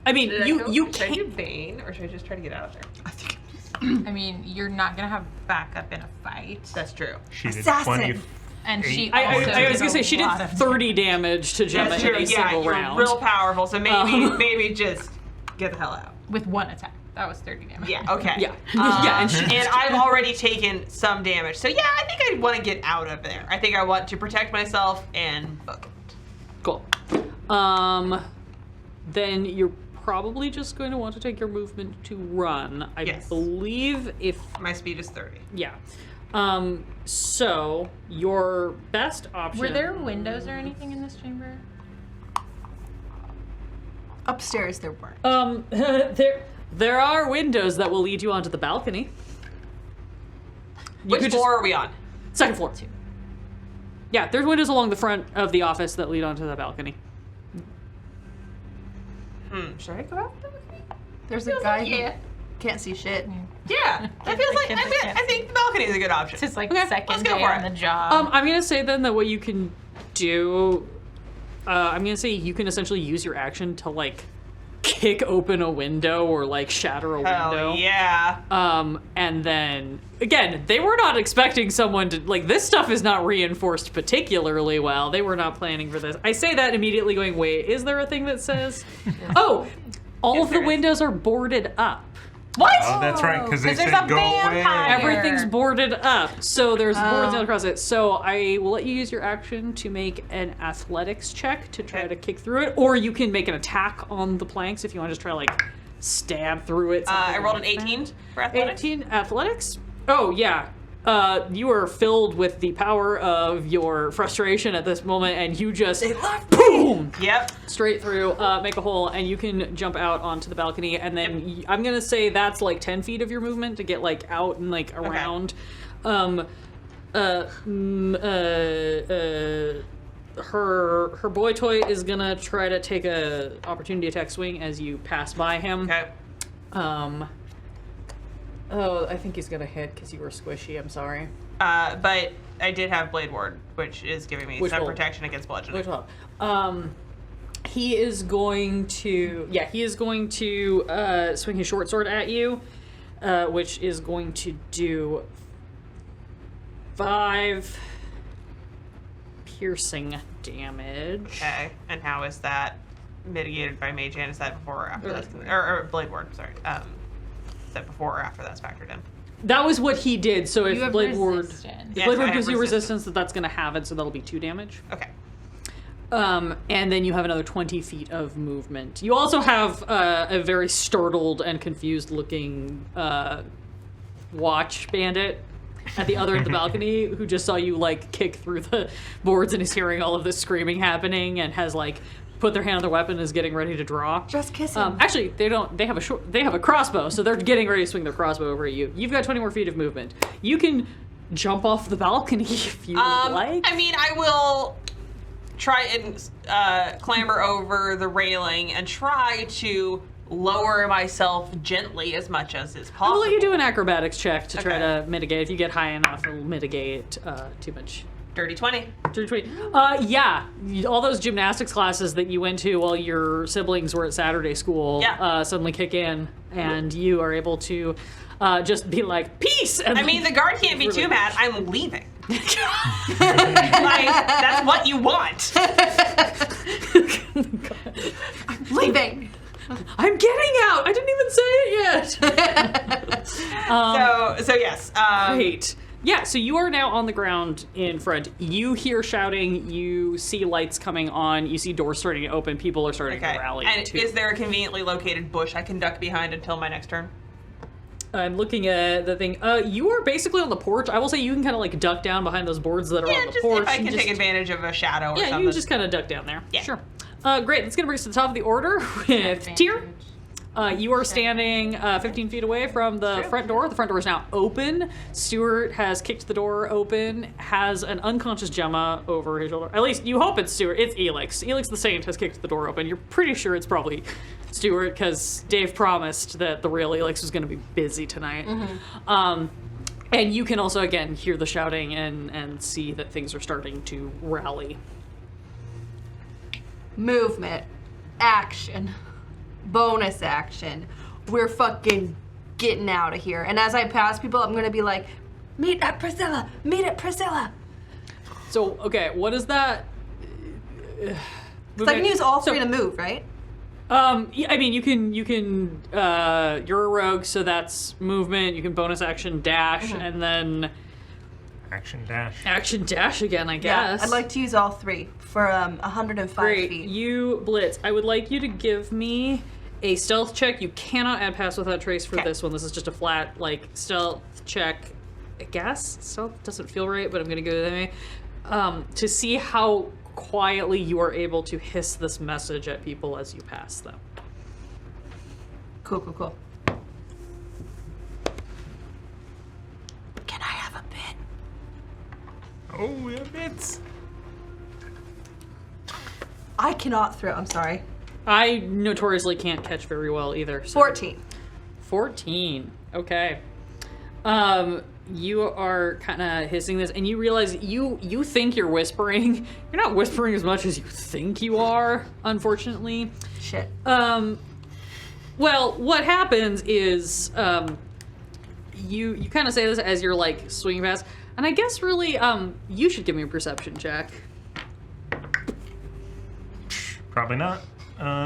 A: I mean,
E: Should I
A: you
E: should I do
A: can't.
E: Bane, or should I just try to get out of there?
D: I mean, you're not gonna have backup in a fight.
E: That's true.
C: She did
B: Assassin.
C: 20.
D: And she
A: I
D: also
A: was
D: did
A: gonna say
D: a
A: she did
D: lot of
A: 30 damage to Gemma
E: That's
A: in
E: true.
A: a
E: Yeah,
A: single
E: you're
A: round.
E: real powerful. So maybe just get the hell out.
D: with one attack. That was 30 damage.
E: Yeah. Okay.
A: Yeah. Yeah, and she-
E: and I've already taken some damage. So yeah, I think I want to get out of there. I think I want to protect myself and book it.
A: Cool. Then you're probably just going to want to take your movement to run. I
E: Yes.
A: believe if
E: My speed is 30.
A: yeah. So your best option.
D: Were there windows or anything in this chamber?
B: Upstairs there weren't.
A: There are windows that will lead you onto the balcony. You
E: Which
A: could
E: floor are we on?
A: Second floor. Yeah, there's windows along the front of the office that lead onto the balcony.
E: Should I go out the balcony?
B: There's a guy
E: yeah.
B: who can't see shit.
E: Yeah, that feels like I think the balcony is a good option.
D: It's his like
A: Okay,
D: second
E: let's go
D: day
E: for
D: on
E: it.
D: the job.
A: I'm gonna say then that what you can do, I'm gonna say you can essentially use your action to like kick open a window or like shatter a window.
E: Hell yeah.
A: And then again, they were not expecting someone to like this stuff is not reinforced particularly well. They were not planning for this. I say that immediately going, wait, is there a thing that says oh, all of the
E: there is.
A: windows are boarded up.
E: What?
C: Oh, that's right, because they
D: 'Cause there's
C: said
D: a
C: go away.
D: vampire.
A: Everything's boarded up, so there's boards all across it. So I will let you use your action to make an athletics check to try to kick through it, or you can make an attack on the planks if you want to just try to like stab through it.
E: I
A: something
E: rolled an
A: like that.
E: 18 for athletics.
A: 18 athletics? Oh yeah. You are filled with the power of your frustration at this moment, and you just boom
E: Yep.
A: straight through, make a hole, and you can jump out onto the balcony. And then I'm gonna say that's like 10 feet of your movement to get like out and like around. Her boy toy is gonna try to take a opportunity attack swing as you pass by him.
E: Okay.
A: Oh, I think he's gonna hit because you were squishy. I'm sorry.
E: But I did have Blade Ward, which is giving me
A: Which
E: some
A: will-
E: protection against bludgeoning.
A: Which will help. He is going to, swing his short sword at you, which is going to do 5 piercing damage.
E: Okay. And how is that mitigated by Mage Hand? Is that before or after that's or Blade Ward? Sorry. Is that before or after that's factored in?
A: That was what he did. So
D: You
A: if
D: have
A: Blade Ward,
D: resistance.
A: if
E: Yes,
A: Blade
E: I
A: Ward
E: have
A: gives you
E: resistance.
A: resistance, that's going to have it. So that'll be 2 damage.
E: Okay.
A: And then you have another 20 feet of movement. You also have a very startled and confused looking watch bandit at the other end of the balcony who just saw you like kick through the boards and is hearing all of this screaming happening and has like put their hand on their weapon and is getting ready to draw.
B: Just kiss him.
A: Actually, they don't. They have a crossbow, so they're getting ready to swing their crossbow over at you. You've got 20 more feet of movement. You can jump off the balcony if you would like.
E: I mean, I will try and clamber over the railing and try to lower myself gently as much as is possible.
A: I'll let you do an acrobatics check to try
E: Okay.
A: to mitigate. If you get high enough, it'll mitigate too much.
E: Dirty 20.
A: Yeah, all those gymnastics classes that you went to while your siblings were at Saturday school
E: Yeah.
A: suddenly kick in, and you are able to just be like, peace! And
E: I mean, the guard can't be too mad. I'm leaving. Like, that's what you want.
B: Leaving.
A: I'm getting out! I didn't even say it yet!
E: So yes.
A: Great. Yeah, so you are now on the ground in front. You hear shouting, you see lights coming on, you see doors starting to open, people are starting
E: Okay.
A: to rally
E: And
A: too.
E: is there a conveniently located bush I can duck behind until my next turn?
A: I'm looking at the thing. You are basically on the porch. I will say you can kind of like duck down behind those boards that are on the
E: just
A: porch.
E: if I can
A: and
E: take advantage of a shadow or
A: yeah,
E: something.
A: you can just kind of duck down there.
E: Yeah.
A: Sure. Great. That's gonna bring us to the top of the order with Tyr. You are standing 15 feet away from the front door. The front door is now open. Stuart has kicked the door open, has an unconscious Gemma over his shoulder. At least you hope it's Stuart. It's Elix. Elix the Saint has kicked the door open. You're pretty sure it's probably Stuart because Dave promised that the real Elix was going to be busy tonight. And you can also, again, hear the shouting and see that things are starting to rally.
B: Movement. Action. Bonus action. We're fucking getting out of here. And as I pass people, I'm gonna be like, meet at Priscilla! Meet at Priscilla!
A: So, okay, what is that?
B: So I can use all three to move, right?
A: Yeah, I mean, you can, you're a rogue, so that's movement. You can bonus action dash, and then
C: Action dash.
A: action dash again, I
B: Yeah,
A: guess.
B: I'd like to use all three for 105
A: Great.
B: feet.
A: You blitz. I would like you to give me a stealth check. You cannot add pass without trace for this one. This is just a flat, like, stealth check. I guess stealth doesn't feel right, but I'm gonna go that way. To see how quietly you are able to hiss this message at people as you pass them.
B: Cool, cool, cool. Can I have a bit?
C: Oh, we have bits.
B: I cannot throw. I'm sorry.
A: I notoriously can't catch very well either. So.
B: 14.
A: 14. Okay. You are kind of hissing this, and you realize you think you're whispering. You're not whispering as much as you think you are, unfortunately.
B: Shit.
A: Well, what happens is you kind of say this as you're like swinging past, and I guess really you should give me a perception check.
C: Probably not.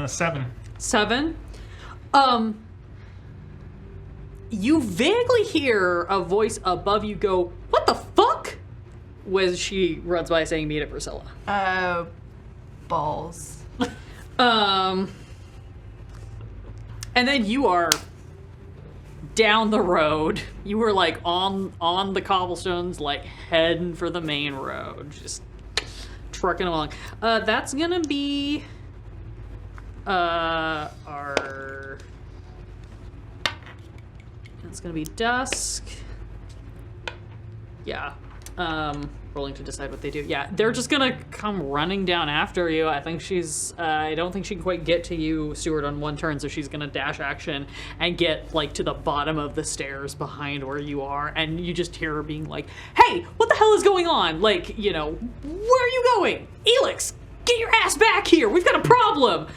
C: 7.
A: 7. You vaguely hear a voice above you go, "What the fuck?" When she runs by saying, "Meet at Priscilla."
B: Balls.
A: And then you are down the road. You were like on the cobblestones, like heading for the main road, just trucking along. That's gonna be our. It's gonna be dusk. Yeah. Rolling to decide what they do. Yeah, they're just gonna come running down after you. I think she's, I don't think she can quite get to you, Stuart, on one turn, so she's gonna dash action and get, like, to the bottom of the stairs behind where you are, and you just hear her being like, "Hey, what the hell is going on? Like, you know, where are you going? Elix, get your ass back here! We've got a problem!"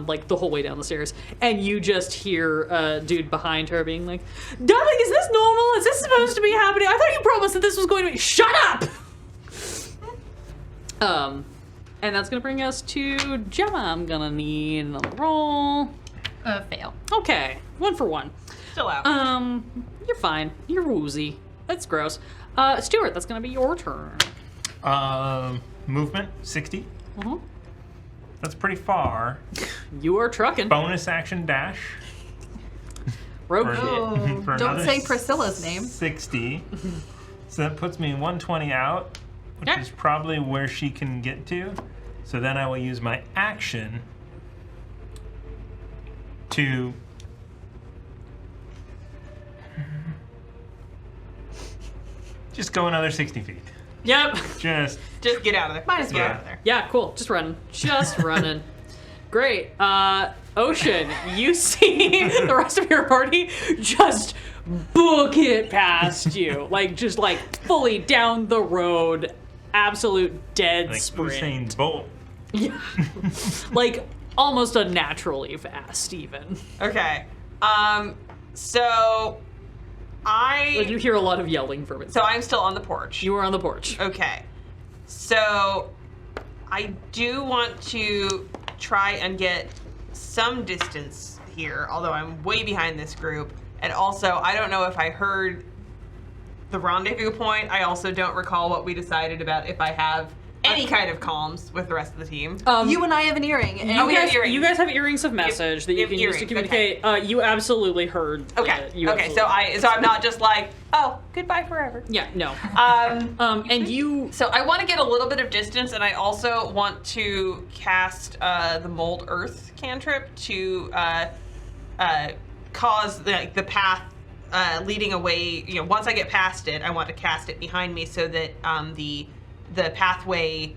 A: Like, the whole way down the stairs. And you just hear a dude behind her being like, "Darling, is this normal? Is this supposed to be happening? I thought you promised that this was going to be..." Shut up! And that's gonna bring us to Gemma. I'm gonna need another roll.
D: Fail.
A: Okay, 1 for 1.
E: Still out.
A: You're fine. You're woozy. That's gross. Stuart, that's gonna be your turn.
C: Movement 60.
A: Uh-huh.
C: That's pretty far.
A: You are trucking.
C: Bonus action dash.
A: Rogue
C: For-
A: shit.
C: for
B: Don't
C: another
B: say Priscilla's name.
C: 60. So that puts me 120 out, which
A: Okay.
C: is probably where she can get to. So then I will use my action to just go another 60 feet.
A: Yep.
C: Just
E: Just get out of there.
B: Might as
E: Just get
B: well.
E: out of there.
A: Yeah, cool. Just running. Just running. Great. Ocean, you see the rest of your party just book it past you. Like, just like fully down the road. Absolute dead
C: like
A: sprint.
C: Usain Bolt.
A: Yeah. Like, almost unnaturally fast, even.
E: Okay. So
A: Like, you hear a lot of yelling from it.
E: So I'm still on the porch.
A: You were on the porch.
E: Okay. So I do want to try and get some distance here, although I'm way behind this group. And also, I don't know if I heard the rendezvous point. I also don't recall what we decided about if I have any kind of comms with the rest of the team.
B: You and I have an earring. And
E: we have earrings.
A: You guys have earrings of message that you can use to communicate. You absolutely heard.
E: Okay.
A: You
E: Okay.
A: absolutely
E: So I'm not just like, oh, goodbye forever.
A: Yeah. No. And you.
E: So I want to get a little bit of distance, and I also want to cast the Mold Earth cantrip to cause the path leading away. You know, once I get past it, I want to cast it behind me so that the pathway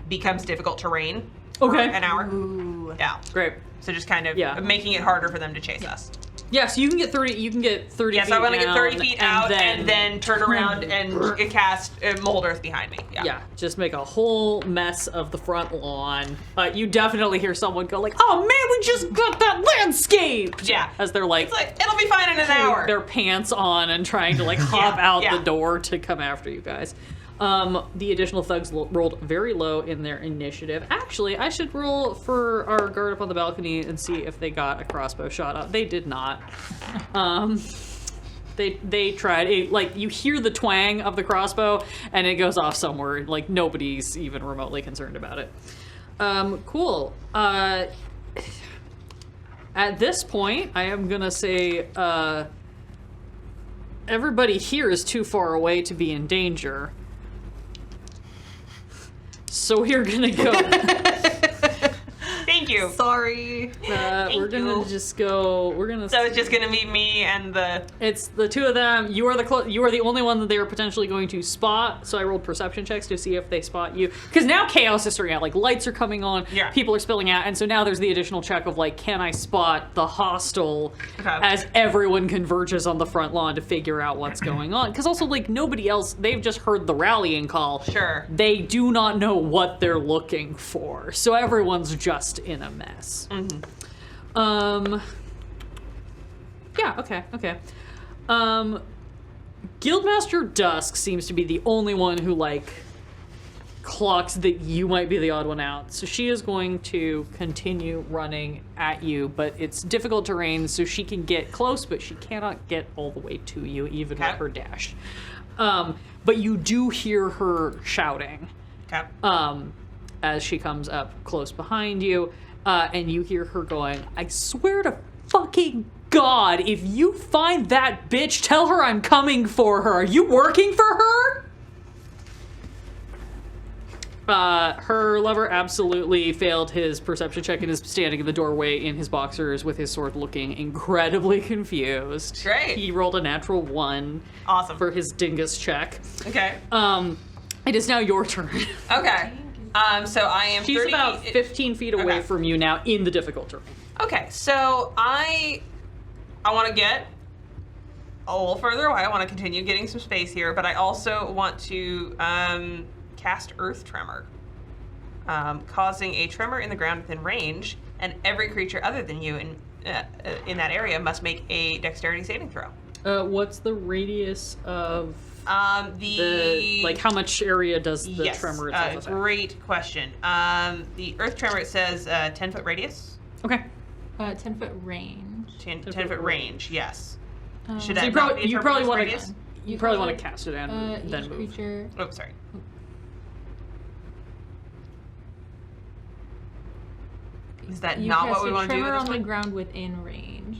E: becomes difficult terrain. For
A: Okay.
E: an hour.
B: Ooh.
E: Yeah.
A: Great.
E: So just kind of
A: Yeah.
E: making it harder for them to chase us.
A: Yeah. So you can get 30. You can get 30.
E: Yes,
A: feet
E: I want to get 30
A: down,
E: feet out and then turn around and cast Mold Earth behind me. Yeah.
A: Yeah, just make a whole mess of the front lawn. You definitely hear someone go like, "Oh man, we just got that landscape!"
E: Yeah.
A: as they're like,
E: It's like, it'll be fine in an hour.
A: their pants on and trying to like hop out
E: yeah.
A: the door to come after you guys. The additional thugs rolled very low in their initiative. Actually, I should roll for our guard up on the balcony and see if they got a crossbow shot up. They did not. They tried. Like, you hear the twang of the crossbow, and it goes off somewhere. Like, nobody's even remotely concerned about it. Cool. At this point, I am gonna say, everybody here is too far away to be in danger. So we're gonna go.
E: Thank you.
B: Sorry.
A: We're gonna just go. We're gonna.
E: So it's just gonna be me and the.
A: It's the two of them. You are the only one that they are potentially going to spot. So I rolled perception checks to see if they spot you. Because now chaos is starting out. Like, lights are coming on.
E: Yeah.
A: People are spilling out, and so now there's the additional check of like, can I spot the hostile
E: Okay.
A: as everyone converges on the front lawn to figure out what's going on? Because also, like, nobody else. They've just heard the rallying call.
E: Sure.
A: They do not know what they're looking for. So everyone's just in a mess. Yeah, okay. Guildmaster Dusk seems to be the only one who, like, clocks that you might be the odd one out. So she is going to continue running at you, but it's difficult terrain, so she can get close, but she cannot get all the way to you, even with her dash. But you do hear her shouting.
E: Okay.
A: As she comes up close behind you, and you hear her going, I swear to fucking God, if you find that bitch, tell her I'm coming for her. Are you working for her? Her lover absolutely failed his perception check and is standing in the doorway in his boxers with his sword looking incredibly confused.
E: Great.
A: He rolled a natural 1
E: Awesome.
A: for his dingus check.
E: Okay.
A: It is now your turn.
E: Okay. So I am.
A: She's
E: 30
A: about 15 feet away
E: Okay.
A: from you now in the difficult terrain.
E: Okay. So I want to get a little further away. I want to continue getting some space here, but I also want to cast Earth Tremor, causing a tremor in the ground within range, and every creature other than you in that area must make a Dexterity saving throw.
A: What's the radius of
E: The
A: how much area does the
E: yes,
A: tremor itself affect?
E: great question. The Earth Tremor, it says 10-foot radius.
A: Okay.
D: 10-foot range.
E: 10-foot range, yes. Should
A: So
E: that
A: you
E: not
A: probably,
E: be a
A: you probably
E: tremendous
A: want
E: radius?
A: to you probably want to cast it and then
D: Each
A: move.
D: creature.
E: Oh, sorry. Is that
D: You
E: not
D: cast
E: what we
D: a
E: want to do
D: tremor
E: at
D: on
E: this
D: the
E: point?
D: ground within range.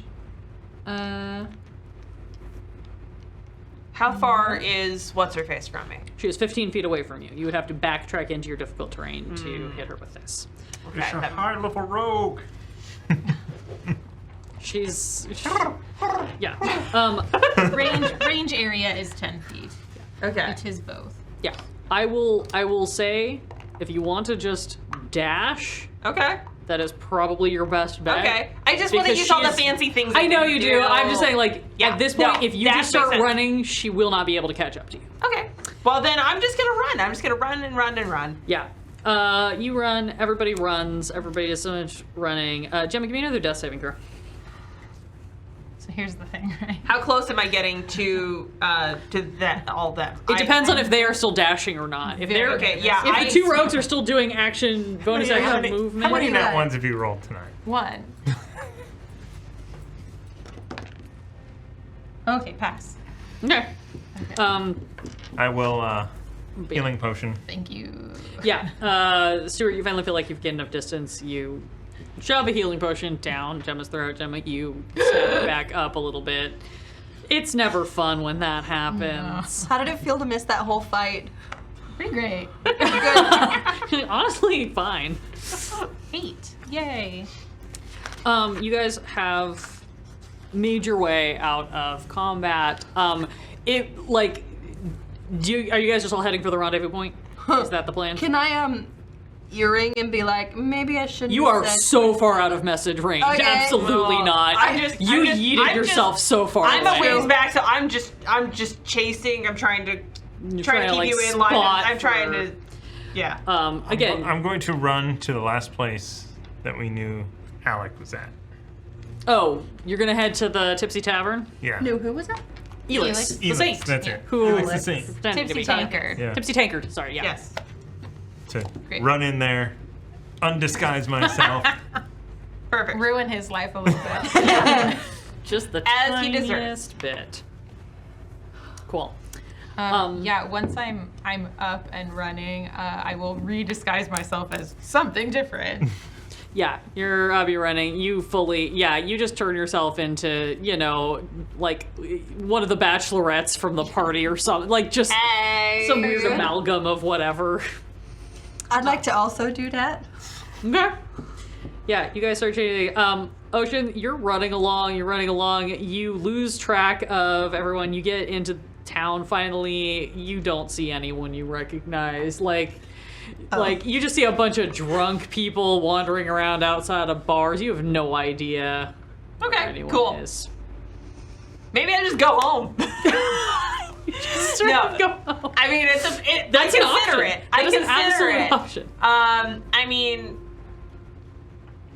E: How far is what's-her-face from me?
A: She is 15 feet away from you. You would have to backtrack into your difficult terrain to hit her with this.
C: Just a
E: that-
C: high level rogue.
A: She's yeah.
D: Range area is 10 feet.
E: Okay.
D: It is both.
A: Yeah. I will say, if you want to just dash,
E: Okay.
A: that is probably your best bet.
E: Okay. I just want to
A: Because
E: use all the
A: she's-
E: fancy things.
A: I
E: that
A: know
E: you
A: you do. I'm just saying, like,
E: Yeah.
A: at this point,
E: No,
A: if you
E: that
A: just start
E: makes sense.
A: running, she will not be able to catch up to you.
E: Okay. Well, then I'm just going to run. I'm just going to run and run and run.
A: Yeah. You run. Everybody runs. Everybody is so much running. Gemma, give me another death saving throw.
D: So here's the thing, right?
E: How close am I getting to that all that?
A: It depends on if they are still dashing or not. If they're
E: Okay, yeah,
A: If the two rogues are still doing action bonus
C: How
A: action
C: many
A: movement.
C: how many
B: do
C: nat
B: that?
C: ones have you rolled tonight?
D: 1. Okay, pass.
A: Okay.
C: I will healing potion.
D: Thank you.
A: Yeah, Stuart, you finally feel like you've gained enough distance. You shove a healing potion down Gemma's throat. Gemma, you step back up a little bit. It's never fun when that happens.
B: How did it feel to miss that whole fight?
D: Pretty great.
A: Honestly, fine.
D: 8. Yay.
A: You guys have made your way out of combat. Are you guys just all heading for the rendezvous point? Is that the plan?
B: Can I earring and be like, maybe I shouldn't?
A: You are
B: have said-
A: so far out of message range.
B: Okay.
A: Absolutely not. You yeeted yourself so far
E: I'm
A: away.
E: a ways back, so I'm just chasing. I'm trying to keep
A: like,
E: you in line.
A: spot
E: I'm trying
A: for-
E: to. Yeah.
A: Again,
C: I'm going to run to the last place that we knew Alec was at.
A: oh, you're gonna head to the Tipsy Tavern?
C: Yeah.
B: No, who was that?
A: Elix, the
C: Elix,
A: saint.
C: that's it.
A: Who
C: Elix the saint.
A: pretended to be
D: Tipsy tankard.
C: Yeah.
A: Tipsy tankard, sorry, yeah.
E: Yes.
C: To
D: Great.
C: run in there, undisguise myself.
E: Perfect.
D: Ruin his life a little bit.
A: Just the
E: As he
A: tiniest bit. Cool.
D: Yeah, once I'm up and running, I will redisguise myself as something different.
A: Yeah, you're be running. You just turn yourself into, like one of the bachelorettes from the party or something. Like just some weird amalgam of whatever.
B: I'd like to also do that.
A: Okay. Yeah, you guys start changing. Ocean, you're running along. You lose track of everyone. You get into town finally. You don't see anyone you recognize. Like you just see a bunch of drunk people wandering around outside of bars. You have no idea where
E: Okay.
A: anyone
E: Cool.
A: is.
E: Maybe I just go home. No.
A: Go home.
E: I mean,
A: That's
E: I
A: an
E: consider
A: option.
E: it. I
A: That is an
E: consider
A: absolute
E: it.
A: option.
E: I mean,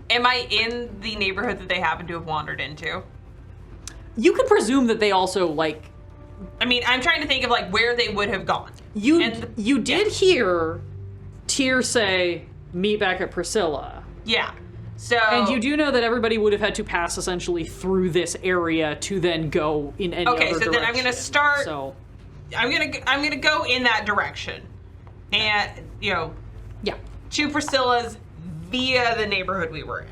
E: am I in the neighborhood that they happen to have wandered into?
A: You can presume that they also
E: I mean, I'm trying to think of where they would have gone. And-
A: you did hear Tyr say, "Meet back at Priscilla."
E: Yeah. So.
A: And you do know that everybody would have had to pass essentially through this area to then go in any
E: Okay,
A: other
E: so
A: direction.
E: then I'm gonna start.
A: So,
E: I'm gonna go in that direction, and
A: yeah.
E: to Priscilla's via the neighborhood we were in.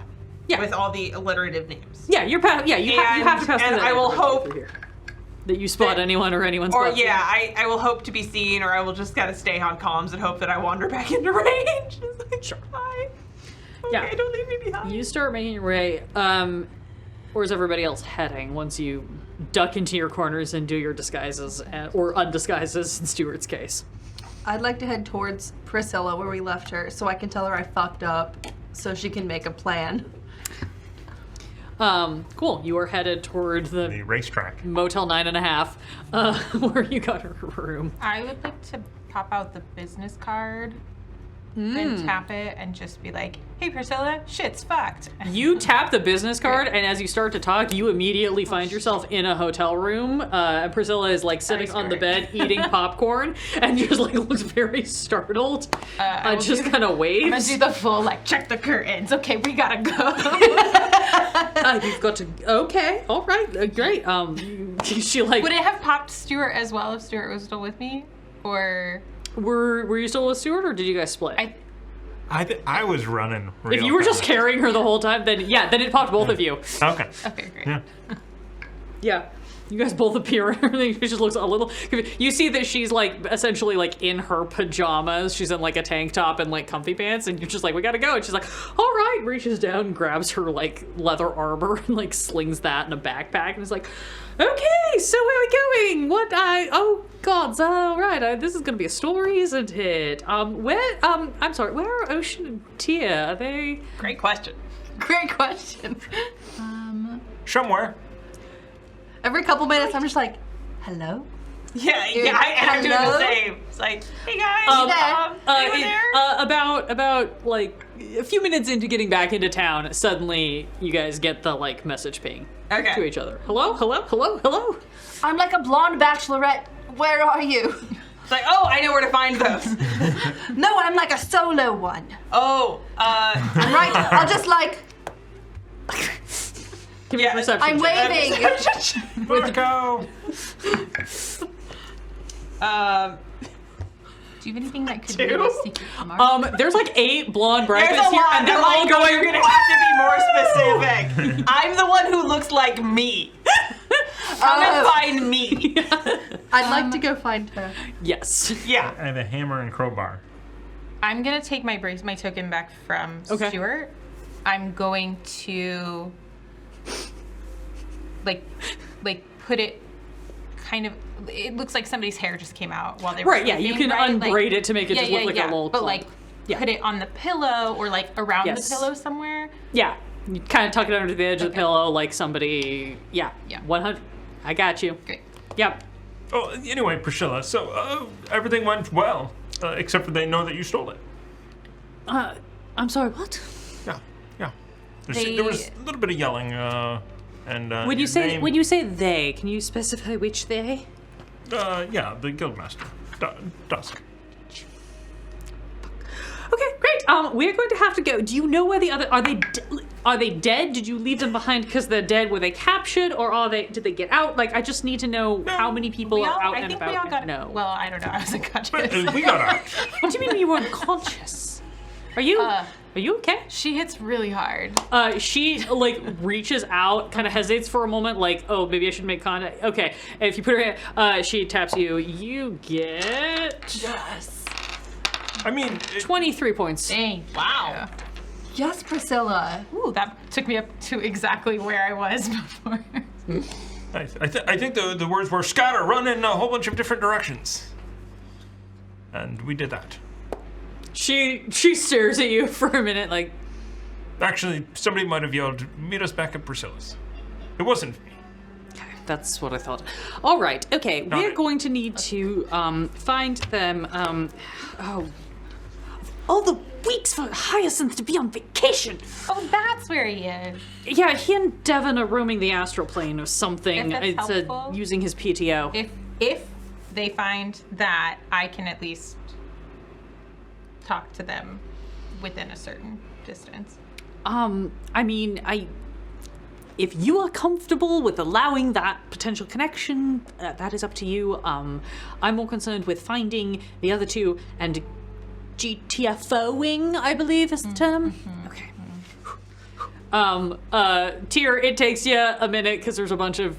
A: Yeah.
E: With all the alliterative names.
A: Yeah, you have to pass through
E: and
A: that
E: I will
A: neighborhood
E: hope
A: through here. That you spot
E: that-
A: anyone or anyone
E: Or
A: spots you.
E: yeah, I will hope to be seen, or I will just gotta stay on comms and hope that I wander back into range. Just like,
A: Sure.
E: hi.
A: Yeah.
E: Okay, don't leave me behind.
A: You start making your way, or is everybody else heading once you duck into your corners and do your disguises, or undisguises in Stuart's case?
B: I'd like to head towards Priscilla where we left her so I can tell her I fucked up so she can make a plan.
A: Cool. You are headed toward
C: The
A: the
C: racetrack.
A: Motel 9.5, where you got her room.
D: I would like to pop out the business card and tap it and just be like, "Hey, Priscilla, shit's fucked."
A: You tap the business card, and as you start to talk, you immediately find yourself in a hotel room. And Priscilla is sitting on the bed eating popcorn, and just looks very startled.
D: I will
A: Just
D: do-
A: kind of
D: I'm gonna
A: waves.
D: do the full check the curtains. Okay, we gotta go.
A: You've got to. Okay, all right, great. She
D: Would it have popped Stuart as well if Stuart was still with me, or
A: were you still with Stuart, or did you guys split?
C: I was running.
A: If you were just carrying her the whole time, then then it popped both of you.
C: Okay.
D: okay, great.
C: Yeah.
A: Yeah. You guys both appear and everything. She just looks a little confused. You see that she's essentially in her pajamas. She's in a tank top and comfy pants, and you're just we gotta go. And she's all right, reaches down and grabs her leather armor and slings that in a backpack and is okay, so where are we going? Oh gods, all right, this is gonna be a story, isn't it? I'm sorry, where are Ocean and Tia? Are they?
E: Great question.
B: Great question.
C: Somewhere.
B: Every couple minutes, I'm just hello?
E: Yeah,
B: Dude,
E: I'm doing the
B: hello?
E: same. It's hey guys, anyone there?
A: About a few minutes into getting back into town, suddenly you guys get the message ping
E: Okay.
A: to each other. Hello, hello, hello, hello.
B: I'm like a blonde bachelorette. Where are you?
E: It's oh, I know where to find those.
B: No, I'm like a solo one.
E: Oh,
B: I'm right. I'll just
A: Give me a
E: Yeah,
A: perception
B: I'm
A: check.
B: waving.
C: Marco.
D: Do you have anything that could lead a secret from our
A: There's like 8 blonde
E: There's
A: bridesmaids
E: a
A: here,
E: lot.
A: and they're
E: I'm
A: all
E: like, no,
A: going.
E: you're gonna have to be more specific. I'm the one who looks like me. Come and find me.
B: I'd like to go find her.
A: Yes.
E: Yeah.
C: I have a hammer and crowbar.
D: I'm gonna take my token back from
A: Okay.
D: Stuart. I'm going to like put it kind of. It looks like somebody's hair just came out while they were
A: Right. Yeah. You
D: sleeping,
A: can
D: right?
A: unbraid it to make it just look like a little.
D: But
A: clump.
D: like
A: Yeah.
D: put it on the pillow or like around
A: Yes.
D: the pillow somewhere.
A: Yeah. You kind of tuck it under the edge of the pillow, like somebody. Yeah.
D: Yeah.
A: 100. I got you.
D: Great.
A: Yep.
C: Oh, anyway, Priscilla, so everything went well, except for they know that you stole it.
A: I'm sorry. What?
C: Yeah. There was a little bit of yelling, and
A: When you
C: your
A: say
C: name-
A: when you say they, can you specify which they?
C: yeah, the guildmaster, Dusk.
A: Okay, great. We're going to have to go. Do you know where the other are they dead? Did you leave them behind because they're dead? Were they captured, or did they get out? Like, I just need to know how many people are out
D: I
A: and
D: think
A: about.
D: we all got.
A: No.
D: Well, I don't know. I was unconscious.
C: But we got out.
A: What do you mean you were unconscious? Are you okay?
D: She hits really hard.
A: She like reaches out, kind of hesitates for a moment, like, oh, maybe I should make contact. Okay, if you put her hand, she taps you. You get
B: Yes.
C: I mean,
A: 23 points.
D: Dang. Wow.
B: Yes, Priscilla.
D: Ooh, that took me up to exactly where I was before.
C: I think the words were scatter, run in a whole bunch of different directions. And we did that.
A: She stares at you for a minute, like,
C: Actually, somebody might have yelled, meet us back at Priscilla's. It wasn't me.
A: that's what I thought. All right, okay,
C: Got
A: we're
C: it.
A: going to need to find them. All the weeks for Hyacinth to be on vacation.
D: Oh, that's where he is.
A: Yeah, he and Devon are roaming the astral plane or something.
D: If that's
A: It's
D: helpful.
A: using his PTO.
D: If they find that, I can at least talk to them within a certain distance.
A: I mean, if you are comfortable with allowing that potential connection, that is up to you. I'm more concerned with finding the other two and GTFOing, I believe is the term. Okay. Tyr, it takes you a minute because there's a bunch of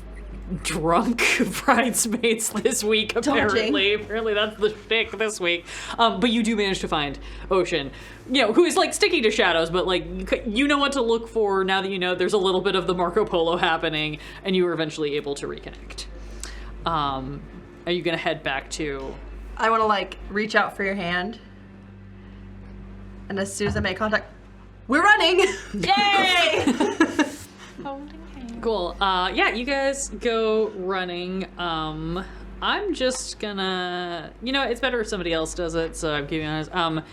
A: drunk bridesmaids this week, apparently. Apparently that's the shtick this week. But you do manage to find Ocean, who is like sticking to shadows, but like you know what to look for now that you know there's a little bit of the Marco Polo happening, and you were eventually able to reconnect. Are you gonna head back to?
B: I want to like reach out for your hand. And as soon as I make contact, we're running!
D: Yay! Holding hands.
A: Cool. Yeah, you guys go running. I'm just gonna, it's better if somebody else does it, so I'm keeping honest.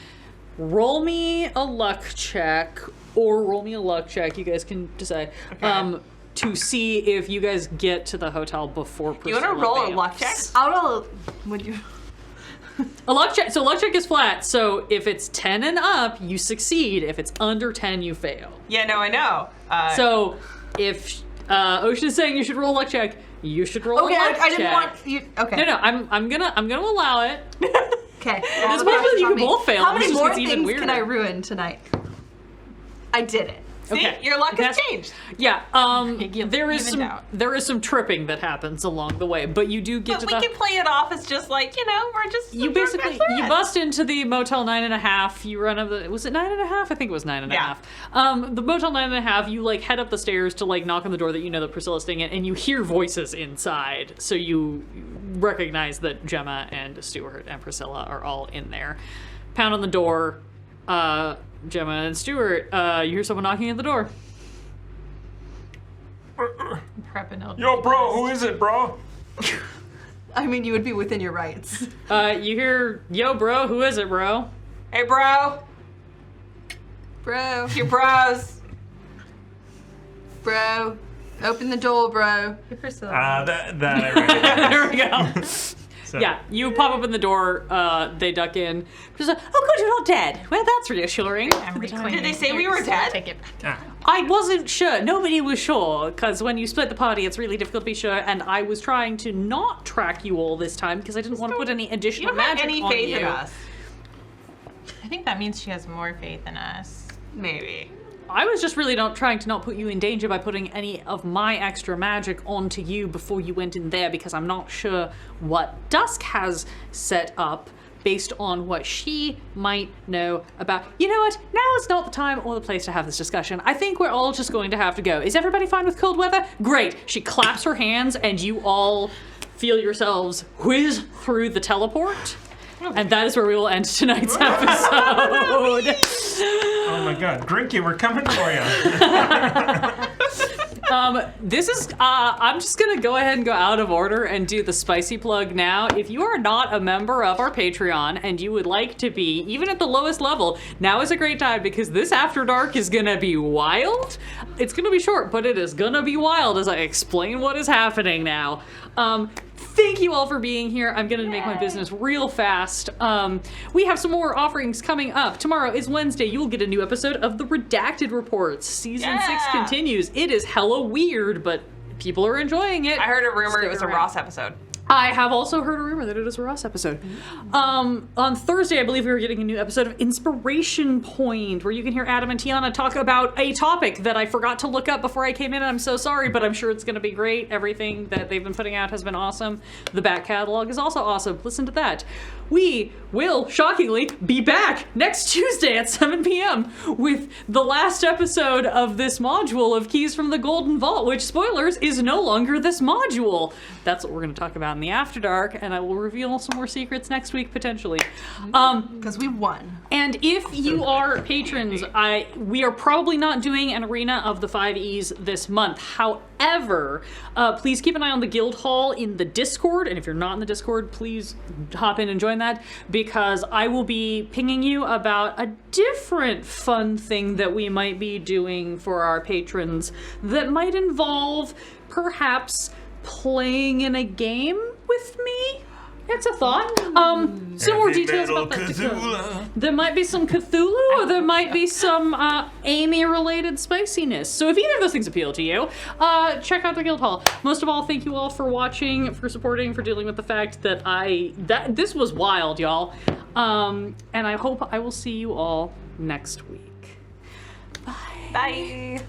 A: Roll me a luck check, or roll me a luck check. You guys can decide.
E: Okay.
A: To see if you guys get to the hotel before
E: You want to
A: Priscilla
E: roll a
A: bails.
E: luck check?
B: I'll roll. Would you?
A: A luck check. So luck check is flat. So if it's 10 and up, you succeed. If it's under 10, you fail.
E: Yeah, no, I know.
A: So if Ocean is saying you should roll a luck check, you should roll
B: Okay,
A: a luck
B: I didn't
A: check.
B: want you. Okay.
A: No, I'm gonna allow it.
B: Okay.
A: It's possible you can both fail.
B: How
A: This
B: many
A: just
B: more
A: gets even
B: things can I
A: weirder.
B: ruin tonight? I did it.
E: See,
A: Okay.
E: your luck has
A: That's-
E: changed.
A: Yeah.
D: You
A: There is
D: evened
A: some
D: out.
A: there is some tripping that happens along the way, but you do get
E: But
A: to
E: we
A: the.
E: can play it off as just like, we're just.
A: You
E: drunk
A: basically
E: bachelorettes.
A: bust into the Motel 9.5. You run up the. Was it 9.5? I think it was 9.5.
E: Yeah.
A: The Motel 9.5. You like head up the stairs to like knock on the door that you know that Priscilla's staying in, and you hear voices inside. So you recognize that Gemma and Stuart and Priscilla are all in there. Pound on the door. Gemma and Stuart. You hear someone knocking at the door.
D: Prepping out.
C: Yo, bro, who is it, bro?
B: I mean, you would be within your rights.
A: You hear, yo, bro, who is it, bro?
E: Hey, bro.
B: Bro.
E: Your bros.
B: Bro. Open the door, bro.
D: Priscilla.
C: That I read.
A: There we go.
C: So,
A: Yeah, you pop open the door, they duck in. Just like, oh, good, you're not dead. Well, that's reassuring.
D: I'm reclaiming
E: Did they say we
D: your
E: were dead?
D: Take it back.
A: I wasn't sure. Nobody was sure, because when you split the party, it's really difficult to be sure, and I was trying to not track you all this time because I didn't want to put any
E: You
A: additional
E: don't have
A: magic
E: any
A: on
E: faith
A: you.
E: in us.
D: I think that means she has more faith in us.
E: Maybe.
A: I was just really trying to not put you in danger by putting any of my extra magic onto you before you went in there, because I'm not sure what Dusk has set up based on what she might know about. You know what? Now is not the time or the place to have this discussion. I think we're all just going to have to go. Is everybody fine with cold weather? Great. She claps her hands and you all feel yourselves whiz through the teleport. And that is where we will end tonight's episode.
C: Oh my god, Grinky, we're coming for you.
A: This is, I'm just gonna go ahead and go out of order and do the spicy plug now. If you are not a member of our Patreon and you would like to be, even at the lowest level, now is a great time because this After Dark is gonna be wild. It's gonna be short, but it is gonna be wild as I explain what is happening now. Thank you all for being here. I'm gonna make my business real fast. We have some more offerings coming up. Tomorrow is Wednesday. You will get a new episode of the Redacted Reports. Season 6 continues. It is hella weird, but people are enjoying it.
E: I heard a rumor it
A: Stick
E: was a
A: around.
E: Ross episode.
A: I have also heard a rumor that it is a Ross episode. On Thursday, I believe we were getting a new episode of Inspiration Point, where you can hear Adam and Tiana talk about a topic that I forgot to look up before I came in, and I'm so sorry, but I'm sure it's going to be great. Everything that they've been putting out has been awesome. The back catalog is also awesome. Listen to that. We will, shockingly, be back next Tuesday at 7 p.m. with the last episode of this module of Keys from the Golden Vault, which, spoilers, is no longer this module. That's what we're going to talk about in the After Dark, and I will reveal some more secrets next week, potentially.
B: Because we won.
A: And if you are patrons, we are probably not doing an Arena of the 5Es this month. However, please keep an eye on the guild hall in the Discord, and if you're not in the Discord, please hop in and join that, because I will be pinging you about a different fun thing that we might be doing for our patrons that might involve perhaps playing in a game with me. It's a thought. Some more details about that to come. There might be some Cthulhu, or there might be some Amy-related spiciness. So if either of those things appeal to you, check out the guild hall. Most of all, thank you all for watching, for supporting, for dealing with the fact that this was wild, y'all. And I hope I will see you all next week. Bye.
E: Bye.